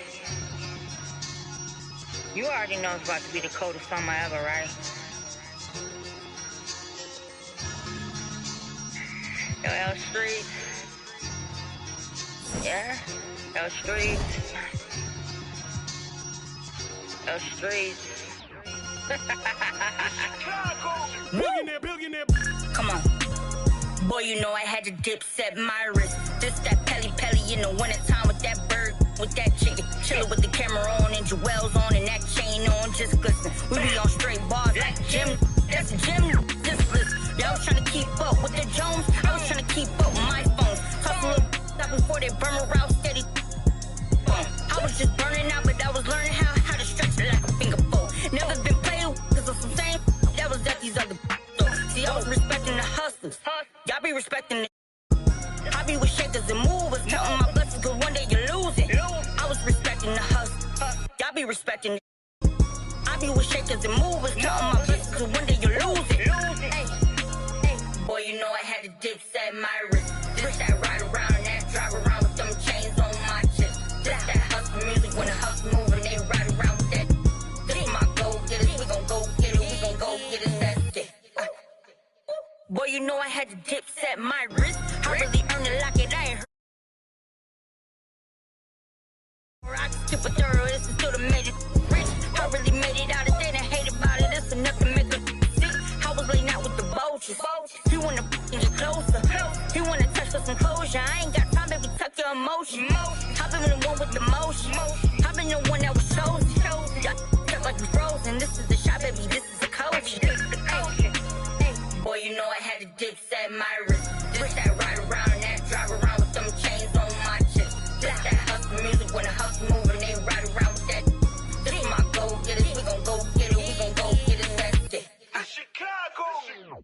You already know it's about to be the coldest summer ever, right? Yo, L Street. Yeah? L Street. L Street. Billionaire. Come on. Boy, you know I had to dip, set my wrist. This that Pelly in the wintertime with that bird, with that chicken. Chillin' with the camera on and jewels on and that chain on, just glisten. We be on straight bars like Jim. That's a gym, just listen. Y'all was trying to keep up with the Jones. I was trying to keep up with my phones. Toss a little up before they burn around steady. I was just burning out, but I was learning how to stretch it like a finger bowl. Never been played with, cause of some same that was at these other. See, I was respecting the hustlers. Y'all be respecting it. I be with shakers and movers, counting my blessings, cause one day you lose it. I was respecting the hustle. Y'all be respecting it. I be with shakers and movers, counting my blessings, cause one day you lose it. Hey, boy, you know I had to dip, set my wrist. This that ride around, that drive around with them chains on my chest. This that hustle music, when the hustle moving, they ride around with that. This my go getters, we gon' go get it, we gon' go get it, that's it. Boy, you know I had to dip, set my wrist. I really earned it like it, I ain't heard. I just tip a thorough, this is still the made it rich. I really made it out of there and hate about it, that's enough to make a sick. I was laying out with the vultures. He wanna get closer. He wanna touch for some closure. I ain't got time, baby, tuck your emotion. I've been the one with the motion. I've been the one that was chosen. Y'all like we frozen. This is the shot, baby, this is the coach. Boy, you know I had to dip, set my wrist. This that ride around, that drive around with them chains on my chest. This that hustle music, when the hustle moving, they ride around with that. This my go getters, we gon' go get it, we gon' go get it, that's it. Chicago.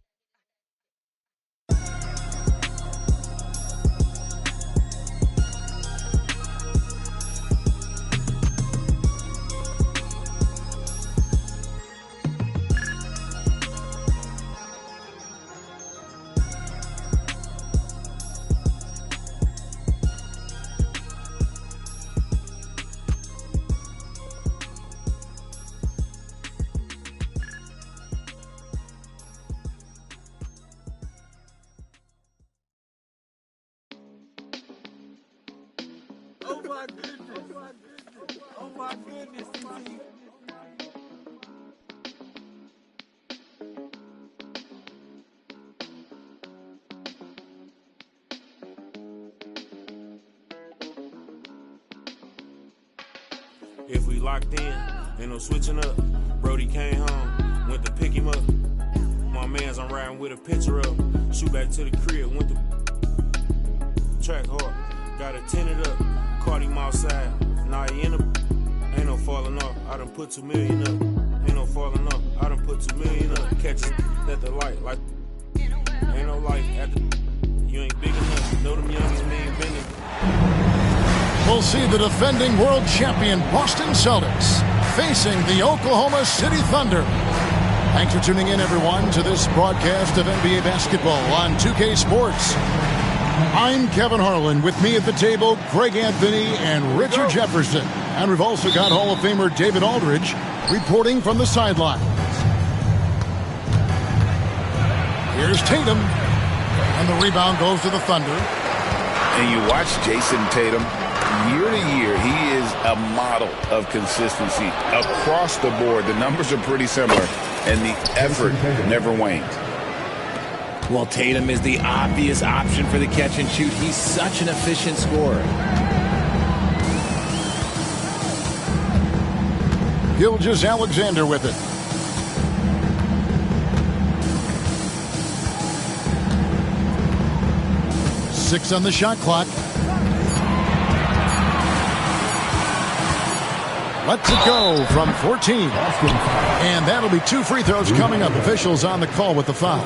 Oh my goodness. Oh my goodness. If we locked in, ain't no switching up. Brody came home, went to pick him up. My mans, I'm riding with a picture of him. Shoot back to the crib, went to track hard. Got it tinted up, caught him outside. Now he in the ain't no falling off. I done put 2 million up. Ain't no falling off. I done put 2 million up. Catch it at the light, like ain't no light at the. You ain't big enough. Know them youngins ain't bending. We'll see the defending world champion Boston Celtics facing the Oklahoma City Thunder. Thanks for tuning in, everyone, to this broadcast of NBA basketball on 2K Sports. I'm Kevin Harlan. With me at the table, Greg Anthony and Richard Jefferson. And we've also got Hall of Famer David Aldridge reporting from the sidelines. Here's Tatum. And the rebound goes to the Thunder. And you watch Jason Tatum. Year to year, he is a model of consistency across the board. The numbers are pretty similar, and the effort never wanes. Well, Tatum is the obvious option for the catch and shoot. He's such an efficient scorer. Gilgeous-Alexander with it. Six on the shot clock. Lets it go from 14. And that'll be 2 free throws coming up. Officials on the call with the foul.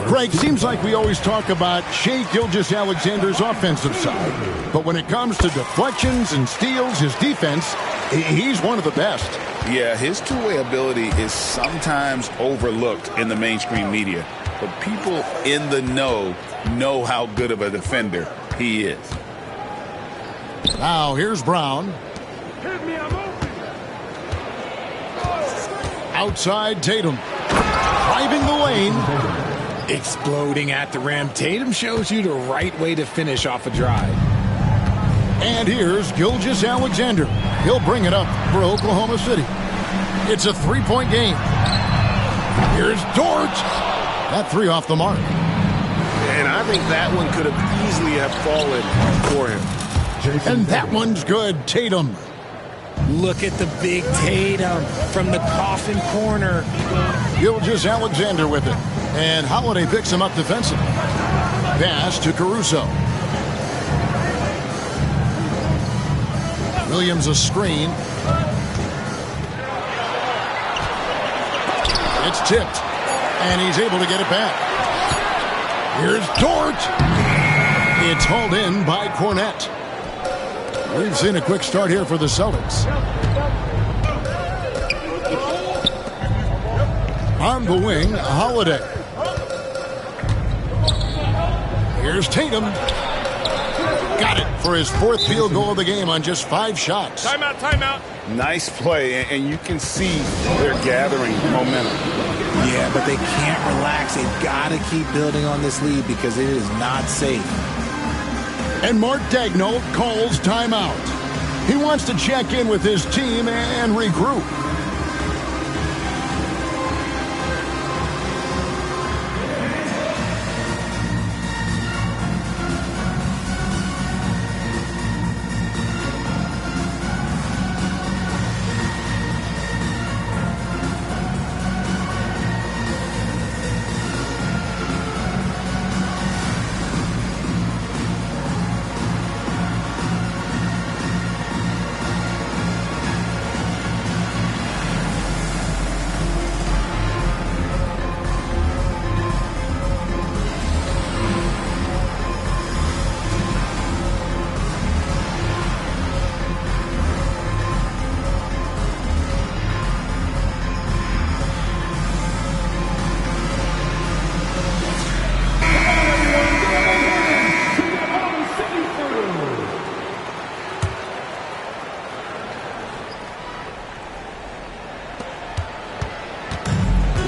Greg, seems like we always talk about Shai Gilgeous-Alexander's offensive side. But when it comes to deflections and steals, his defense, he's one of the best. Yeah, his two-way ability is sometimes overlooked in the mainstream media. But people in the know how good of a defender he is. Now here's Brown. Outside Tatum. Driving the lane. Exploding at the rim. Tatum shows you the right way to finish off a drive. And here's Gilgeous-Alexander. He'll bring it up for Oklahoma City. It's a 3-point game. Here's Dort. That three off the mark. And I think that one could have easily have fallen for him. And that one's good. Tatum. Look at the big Tatum from the coffin corner. Gilgeous-Alexander with it. And Holiday picks him up defensively. Pass to Caruso. Williams a screen. It's tipped. And he's able to get it back. Here's Dort. It's hauled in by Cornette. We've seen a quick start here for the Celtics. On the wing, Holiday. Here's Tatum. Got it for his 4th field goal of the game on just 5 shots. Timeout. Nice play, and you can see they're gathering momentum. Yeah, but they can't relax. They've got to keep building on this lead because it is not safe. And Mark Daigneault calls timeout. He wants to check in with his team and regroup.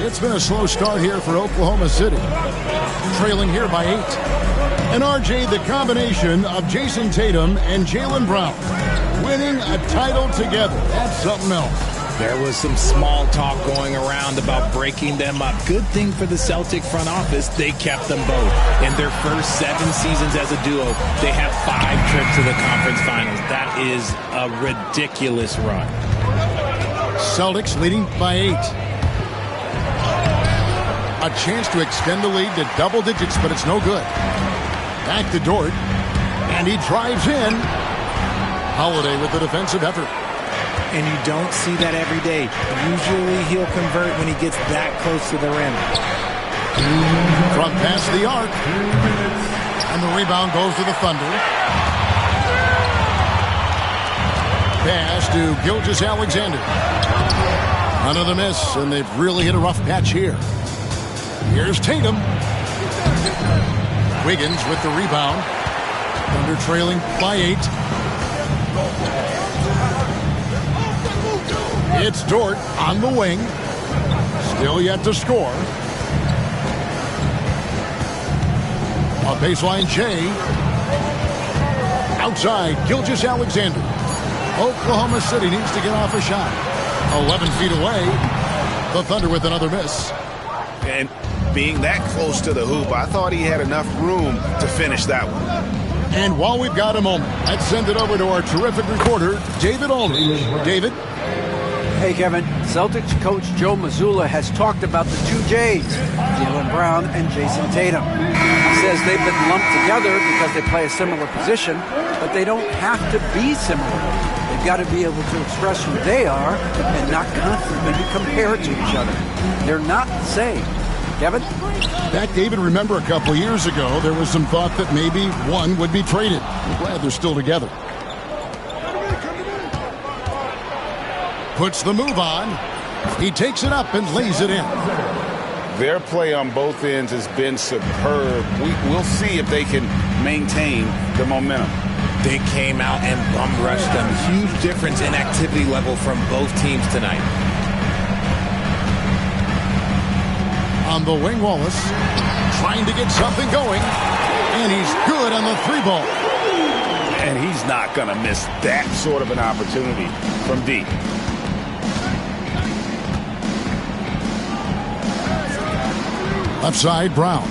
It's been a slow start here for Oklahoma City. Trailing here by 8. And RJ, the combination of Jason Tatum and Jaylen Brown winning a title together. That's something else. There was some small talk going around about breaking them up. Good thing for the Celtic front office, they kept them both. In their first 7 seasons as a duo, they have 5 trips to the conference finals. That is a ridiculous run. Celtics leading by 8. A chance to extend the lead to double digits, but it's no good. Back to Dort, and he drives in. Holiday with the defensive effort. And you don't see that every day. Usually he'll convert when he gets that close to the rim. From past the arc. And the rebound goes to the Thunder. Pass to Gilgeous-Alexander. Another miss, and they've really hit a rough patch here. Here's Tatum. Wiggins with the rebound. Thunder trailing by 8. It's Dort on the wing. Still yet to score. A baseline J. Outside, Gilgeous-Alexander. Oklahoma City needs to get off a shot. 11 feet away. The Thunder with another miss. And being that close to the hoop, I thought he had enough room to finish that one. And while we've got a moment, let's send it over to our terrific reporter, David Aldridge. David? Hey, Kevin. Celtics coach Joe Mazzulla has talked about the 2 J's, Jaylen Brown and Jason Tatum. He says they've been lumped together because they play a similar position, but they don't have to be similar. They've got to be able to express who they are and not constantly be compared to each other. They're not the same. Kevin? Back, David, remember a couple years ago, there was some thought that maybe one would be traded. I'm glad they're still together. Puts the move on. He takes it up and lays it in. Their play on both ends has been superb. We'll see if they can maintain the momentum. They came out and bum rushed them. Huge difference in activity level from both teams tonight. On the wing, Wallace trying to get something going, and he's good on the 3-ball. And he's not going to miss that sort of an opportunity from deep. Left side, Brown.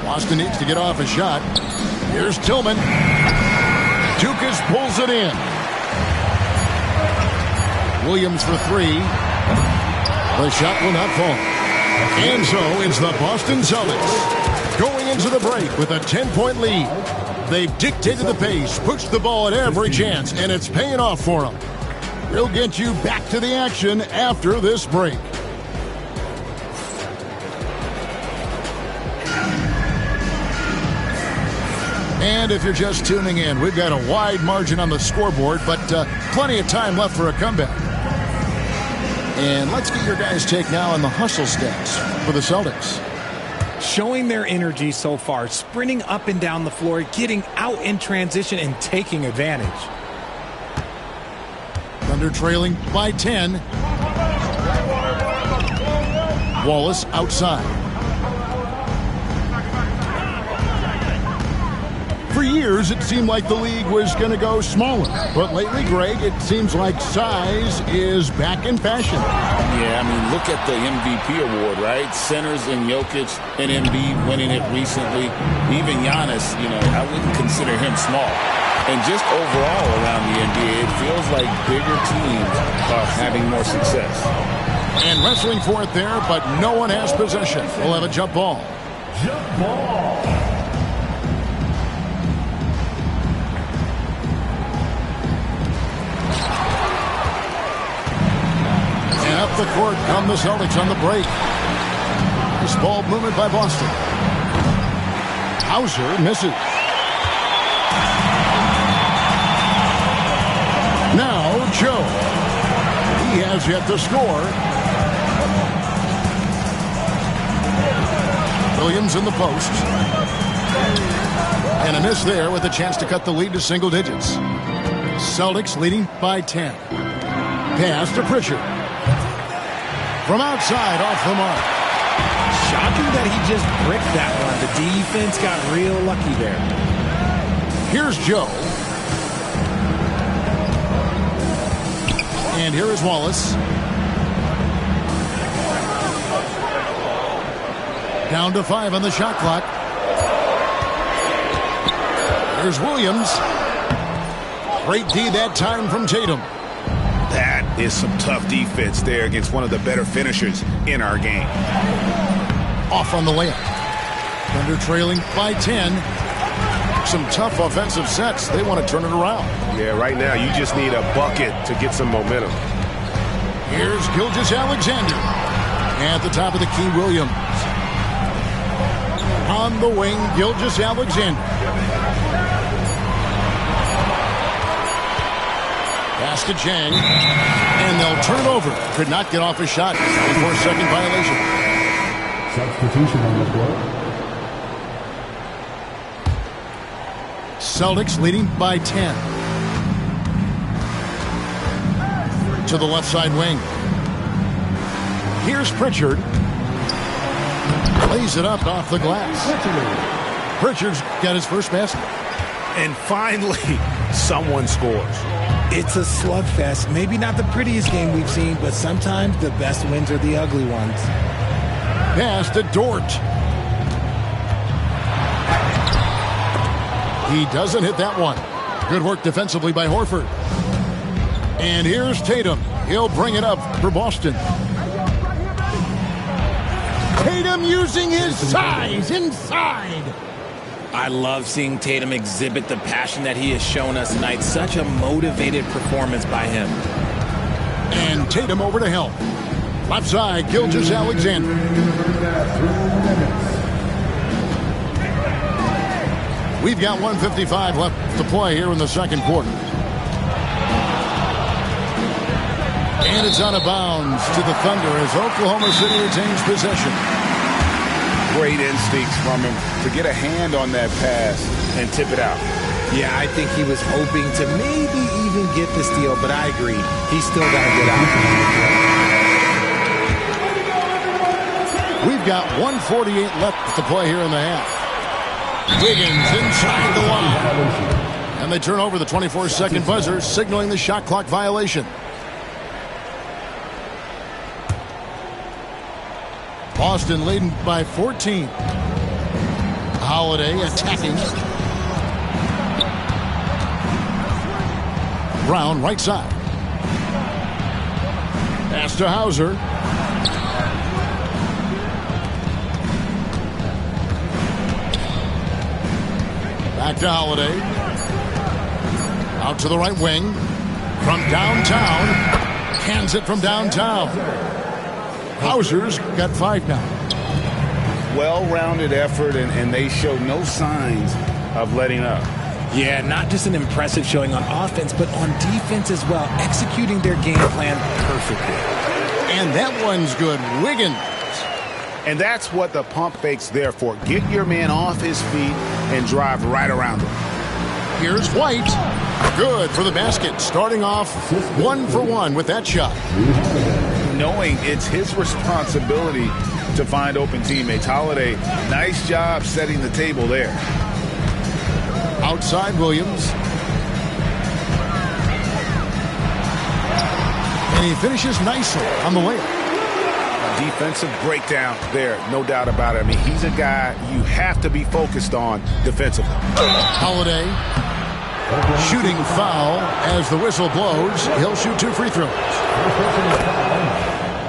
Boston needs to get off a shot. Here's Tillman. Dukas pulls it in. Williams for 3. The shot will not fall. And so it's the Boston Celtics going into the break with a 10-point lead. They've dictated the pace, pushed the ball at every chance, and it's paying off for them. We'll get you back to the action after this break. And if you're just tuning in, we've got a wide margin on the scoreboard, but plenty of time left for a comeback. And let's get your guys' take now on the hustle stats for the Celtics. Showing their energy so far, sprinting up and down the floor, getting out in transition and taking advantage. Thunder trailing by 10. Wallace outside. For years, it seemed like the league was going to go smaller. But lately, Greg, it seems like size is back in fashion. Yeah, I mean, look at the MVP award, right? Centers and Jokic and Embiid winning it recently. Even Giannis, I wouldn't consider him small. And just overall around the NBA, it feels like bigger teams are having more success. And wrestling for it there, but no one has possession. We'll have a jump ball. Jump ball. Up the court come the Celtics on the break. Nice ball movement by Boston. Hauser misses. Now Joe. He has yet to score. Williams in the post. And a miss there with a chance to cut the lead to single digits. Celtics leading by 10. Pass to Pritchard. From outside, off the mark. Shocking that he just bricked that one. The defense got real lucky there. Here's Joe. And here is Wallace. Down to 5 on the shot clock. Here's Williams. Great D that time from Tatum. That is some tough defense there against one of the better finishers in our game. Off on the layup. Thunder trailing by 10. Some tough offensive sets. They want to turn it around. Yeah, right now you just need a bucket to get some momentum. Here's Gilgeous-Alexander. At the top of the key, Williams. On the wing, Gilgeous-Alexander. Pass to Chang. And they'll turn it over. Could not get off a shot. 4-second violation. Substitution on the floor. Celtics leading by 10. To the left side wing. Here's Pritchard. Lays it up off the glass. Pritchard's got his first basket. And finally, someone scores. It's a slugfest. Maybe not the prettiest game we've seen, but sometimes the best wins are the ugly ones. Pass to Dort. He doesn't hit that one. Good work defensively by Horford. And here's Tatum. He'll bring it up for Boston. Tatum using his size inside. I love seeing Tatum exhibit the passion that he has shown us tonight. Such a motivated performance by him. And Tatum over to help. Left side, Gilgeous-Alexander. We've got 1:55 left to play here in the second quarter. And it's out of bounds to the Thunder as Oklahoma City retains possession. Great instincts from him to get a hand on that pass and tip it out. Yeah, I think he was hoping to maybe even get the steal, but I agree. He's still got to get out. We've got 1:48 left to play here in the half. Wiggins inside the line. And they turn over the 24-second buzzer, signaling the shot clock violation. Boston leading by 14. Holiday attacking. Brown right side. Pass to Hauser. Back to Holiday. Out to the right wing. From downtown. Hands it from downtown. Hauser's got 5 now. Well-rounded effort, and they show no signs of letting up. Yeah, not just an impressive showing on offense, but on defense as well, executing their game plan perfectly. And that one's good. Wiggins. And that's what the pump fake's there for. Get your man off his feet and drive right around him. Here's White. Good for the basket. Starting off 1 for 1 with that shot. Knowing it's his responsibility to find open teammates. Holiday, nice job setting the table there. Outside Williams. And he finishes nicely on the layup. Defensive breakdown there, no doubt about it. I mean, he's a guy you have to be focused on defensively. Holiday. Shooting foul as the whistle blows. He'll shoot 2 free throws.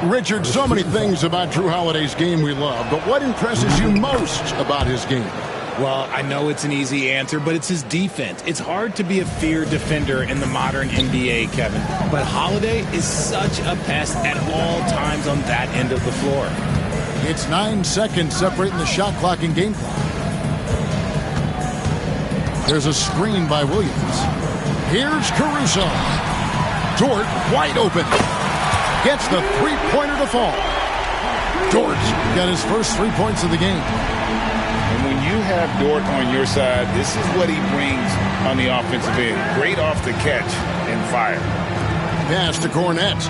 Richard, so many things about Drew Holiday's game we love, but what impresses you most about his game? Well, I know it's an easy answer, but it's his defense. It's hard to be a feared defender in the modern NBA, Kevin. But Holiday is such a pest at all times on that end of the floor. It's 9 seconds separating the shot clock and game clock. There's a screen by Williams. Here's Caruso. Dort wide open. Gets the three-pointer to fall. Dort got his first 3 points of the game. And when you have Dort on your side, this is what he brings on the offensive end. Great off the catch and fire. Pass to Cornette.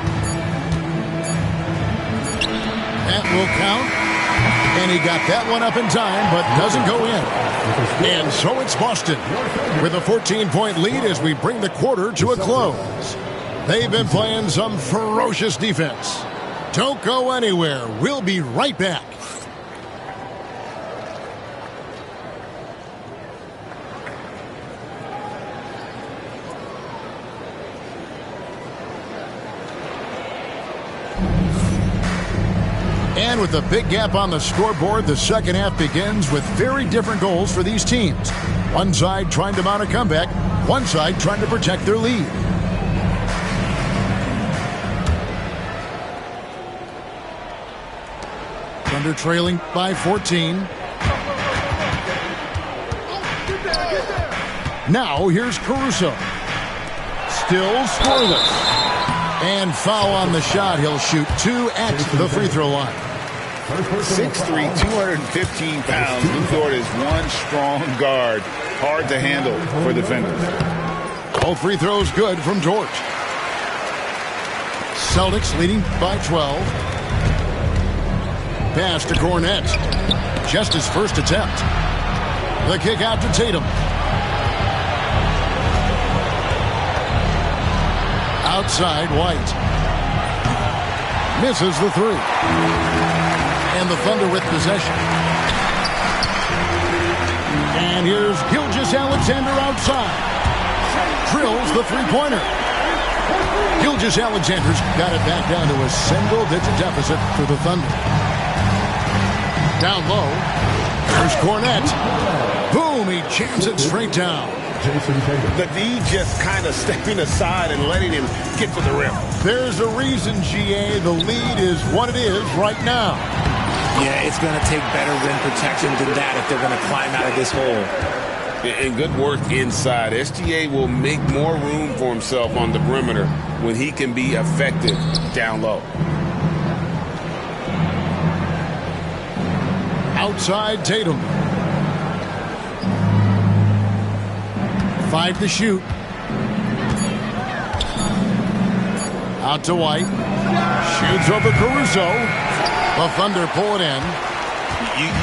That will count. And he got that one up in time, but doesn't go in. And so it's Boston with a 14-point lead as we bring the quarter to a close. They've been playing some ferocious defense. Don't go anywhere. We'll be right back. And with a big gap on the scoreboard, the second half begins with very different goals for these teams. One side trying to mount a comeback, one side trying to protect their lead. Thunder trailing by 14. Now here's Caruso. Still scoreless. And foul on the shot. He'll shoot 2 at the free throw line. 6'3", 215 pounds. Lou Dort is one strong guard. Hard to handle for defenders. All free throws good from George. Celtics leading by 12. Pass to Cornette. Just his first attempt. The kick out to Tatum. Outside, White. Misses the three. And the Thunder with possession. And here's Gilgeous-Alexander outside. Drills the three-pointer. Gilgeous-Alexander's got it back down to a single-digit deficit for the Thunder. Down low. Here's Cornette. Boom, he jams it straight down. The D just kind of stepping aside and letting him get to the rim. There's a reason, GA, the lead is what it is right now. Yeah, it's going to take better rim protection than that if they're going to climb out of this hole. And good work inside. SGA will make more room for himself on the perimeter when he can be effective down low. Outside Tatum. 5 to shoot. Out to White. Shoots over Caruso. The Thunder pull it in.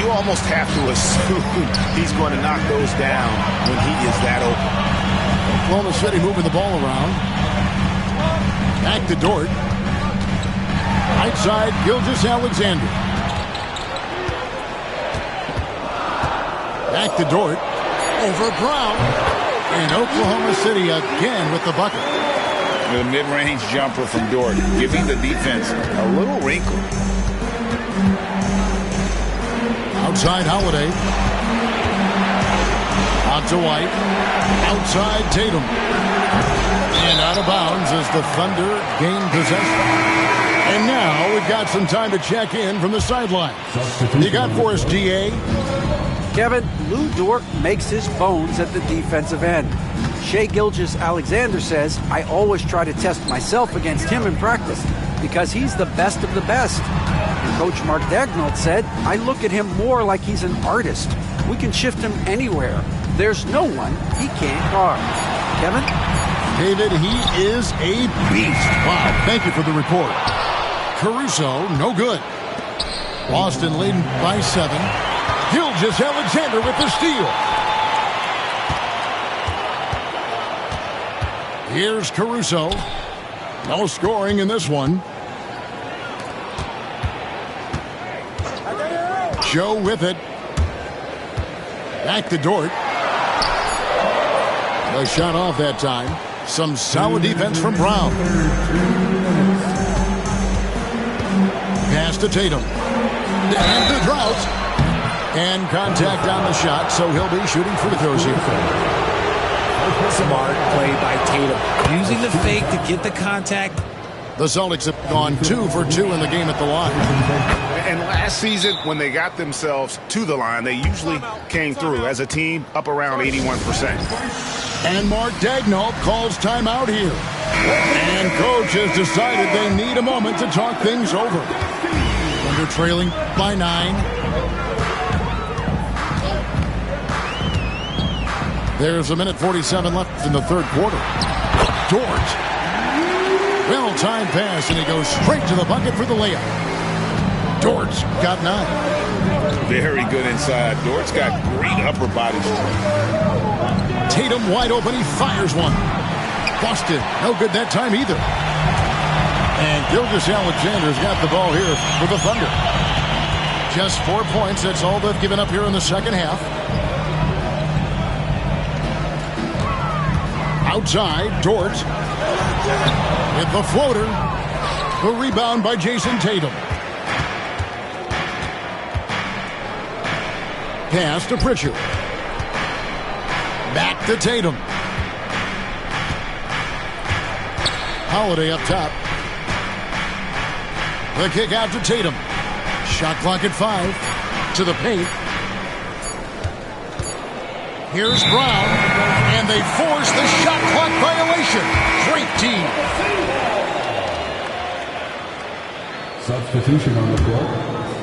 You almost have to assume he's going to knock those down when he is that open. Oklahoma City moving the ball around. Back to Dort. Right side, Gilgeous-Alexander. Back to Dort. Over Brown. And Oklahoma City again with the bucket. The mid-range jumper from Dort, giving the defense a little wrinkle. Outside Holiday. Out to White. Outside Tatum. And out of bounds as the Thunder gain possession. And now we've got some time to check in from the sideline. You got for us, GA? Kevin, Lou Dort makes his bones at the defensive end. Shai Gilgeous-Alexander says, I always try to test myself against him in practice because he's the best of the best. And Coach Mark Daigneault said, I look at him more like he's an artist. We can shift him anywhere. There's no one he can't guard. Kevin? David, he is a beast. Wow, thank you for the report. Caruso, no good. Boston leading by 7. Gilgeous-Alexander with the steal. Here's Caruso. No scoring in this one. Joe with it. Back to Dort. A shot off that time. Some solid defense from Brown. Pass to Tatum. And the drought. And contact on the shot, so he'll be shooting free throws here. Smart play by Tatum. Using the fake to get the contact. The Celtics have gone 2 for 2 in the game at the line. And last season, when they got themselves to the line, they usually came through as a team up around 81%. And Mark Daigneault calls timeout here. And coach has decided they need a moment to talk things over. Thunder trailing by 9. There's a minute 47 left in the third quarter. Dort. Well-timed pass, and he goes straight to the bucket for the layup. Dort's got 9. Very good inside. Dort's got great upper body strength. Tatum wide open. He fires one. Boston, no good that time either. And Gilgeous-Alexander's got the ball here for the Thunder. Just 4 points. That's all they've given up here in the second half. Outside, Dort with the floater. The rebound by Jason Tatum. Pass to Pritchard. Back to Tatum. Holiday up top. The kick out to Tatum. Shot clock at 5. To the paint. Here's Brown. And they force the shot clock violation. Great team. Substitution on the floor.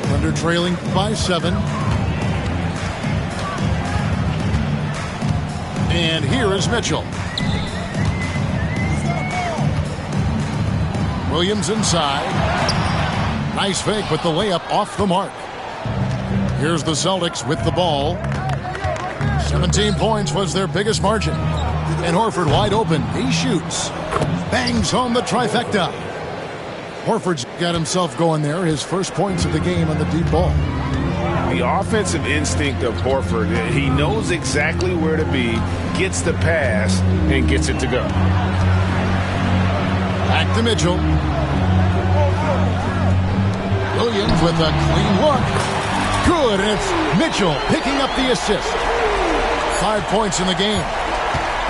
Thunder trailing by 7. And here is Mitchell. Williams inside. Nice fake, but the layup off the mark. Here's the Celtics with the ball. 17 points was their biggest margin. And Horford wide open. He shoots. Bangs home the trifecta. Horford's got himself going there. His first points of the game on the deep ball. The offensive instinct of Horford, he knows exactly where to be, gets the pass, and gets it to go. Back to Mitchell. Williams with a clean look. Good, and it's Mitchell picking up the assist. 5 points in the game.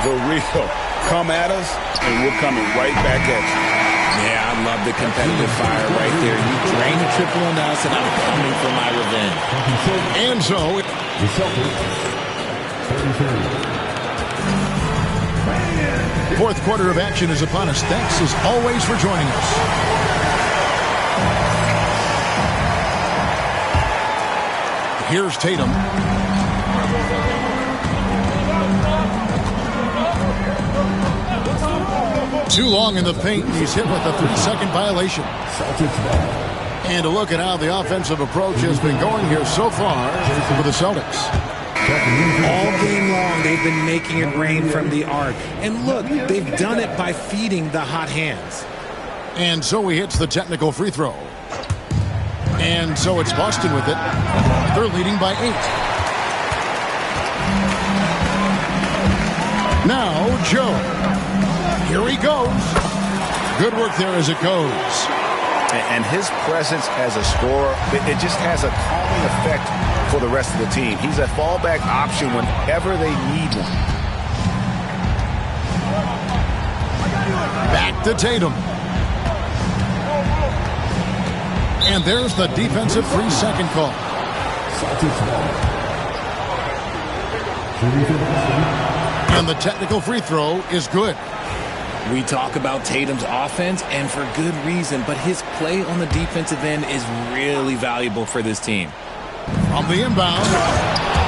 The real come at us, and we're coming right back at you. Yeah, I love the competitive fire right there. You drain a triple on us, and I'm coming for my revenge. And so, The Celtics, 33. fourth quarter of action is upon us. Thanks as always for joining us. Here's Tatum. Too long in the paint. He's hit with a 3-second violation. And a look at how the offensive approach has been going here so far for the Celtics. All game long, they've been making it rain from the arc. And look, they've done it by feeding the hot hands. And so he hits the technical free throw. And so it's Boston with it. They're leading by 8. Now, Joe. Here he goes. Good work there as it goes. And his presence as a scorer, it just has a calming effect for the rest of the team. He's a fallback option whenever they need one. Back to Tatum. And there's the defensive 3-second call. And the technical free throw is good. We talk about Tatum's offense, and for good reason, but his play on the defensive end is really valuable for this team. On the inbound,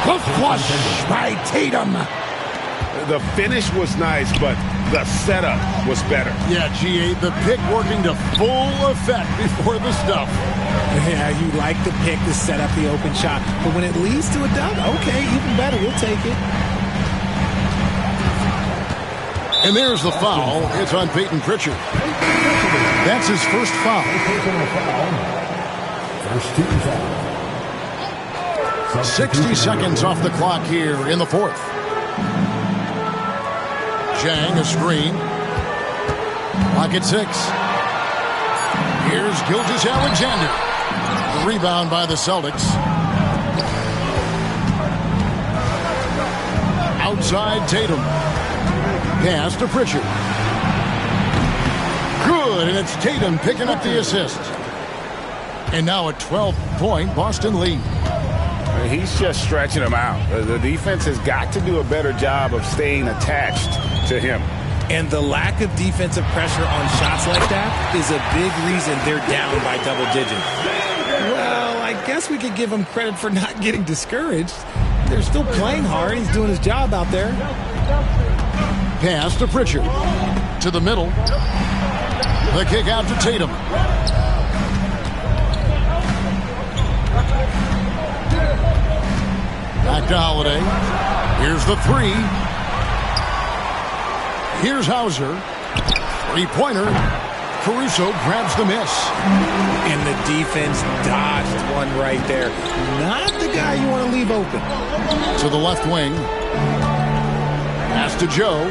the flush by Tatum. The finish was nice, but the setup was better. Yeah, G8, the pick working to full effect before the stuff. Yeah, you like the pick to set up the open shot, but when it leads to a dunk, okay, even better, we'll take it. And there's the foul. It's on Peyton Pritchard. That's his first foul. First team foul. 60 seconds off the clock here in the fourth. Zhang, a screen. Clock at 6. Here's Gilgeous-Alexander. The rebound by the Celtics. Outside Tatum. Pass to Pritchard. Good, and it's Tatum picking up the assist. And now a 12-point Boston lead. He's just stretching them out. The defense has got to do a better job of staying attached to him. And the lack of defensive pressure on shots like that is a big reason they're down by double digits. Well, I guess we could give him credit for not getting discouraged. They're still playing hard. He's doing his job out there. Pass to Pritchard. To the middle. The kick out to Tatum. Back to Holiday. Here's the three. Here's Hauser. Three-pointer. Caruso grabs the miss. And the defense dodged one right there. Not the guy you want to leave open. To the left wing. Pass to Joe.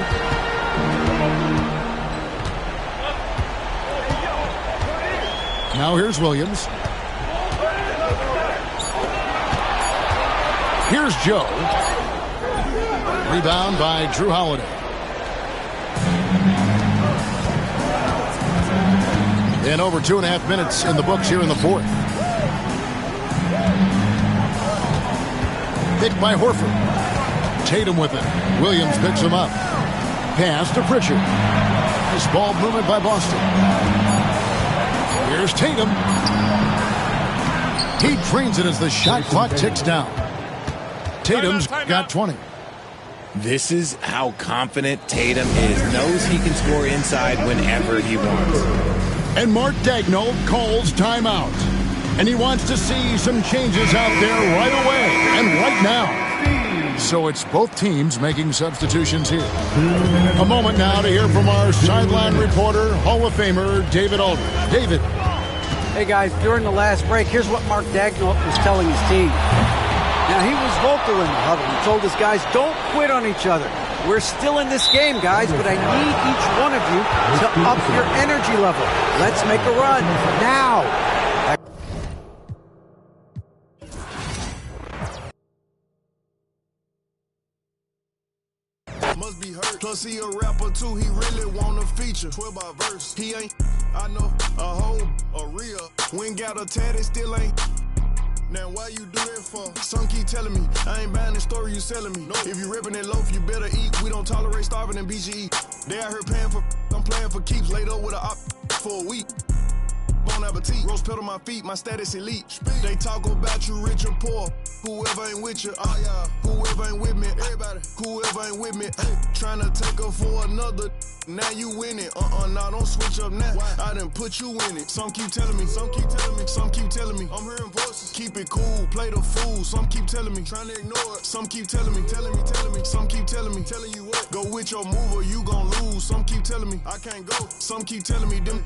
Now here's Williams. Here's Joe. Rebound by Drew Holiday. And over 2.5 minutes in the books here in the fourth. Picked by Horford. Tatum with it. Williams picks him up. Pass to Pritchard. Nice ball movement by Boston. Here's Tatum. He drains it as the shot clock ticks down. Tatum's got 20. This is how confident Tatum is. Knows he can score inside whenever he wants. And Mark Daigneault calls timeout. And he wants to see some changes out there right away and right now. So it's both teams making substitutions here. A moment now to hear from our sideline reporter, Hall of Famer David Aldridge. David. Hey, guys, during the last break, here's what Mark Daigneault was telling his team. Now, he was vocal in the huddle. He told his guys, don't quit on each other. We're still in this game, guys, but I need each one of you to up your energy level. Let's make a run now. Must be hurt. Plus he a rapper too, he really want a feature. 12 by verse. He ain't, I know, a hoe, a real. When got a tat, it still ain't. Now why you do that for? Some keep telling me, I ain't buying the story you selling me. No. If you ripping that loaf, you better eat. We don't tolerate starving in BGE. They out here paying for, I'm playing for keeps. Laid up with a op for a week. Bon appetit, rose pedal my feet, my status elite. They talk about you rich or poor. Whoever ain't with you, whoever ain't with me, everybody, whoever ain't with me, trying to take her for another. Now you winning, nah, don't switch up now. I done put you in it. Some keep telling me, some keep telling me, some keep telling me. I'm hearing voices. Keep it cool, play the fool. Some keep telling me, trying to ignore it. Some keep telling me, telling me. Some keep telling me, telling you what. Go with your move or you gon' lose. Some keep telling me, I can't go. Some keep telling me, them.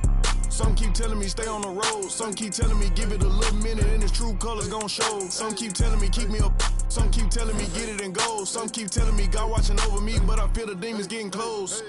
Some keep telling me, stay on the road. Some keep telling me, give it a little minute and its true colors gon' show. Some keep telling me, keep me up. Some keep telling me, get it and go. Some keep telling me, God watching over me, but I feel the demons getting close.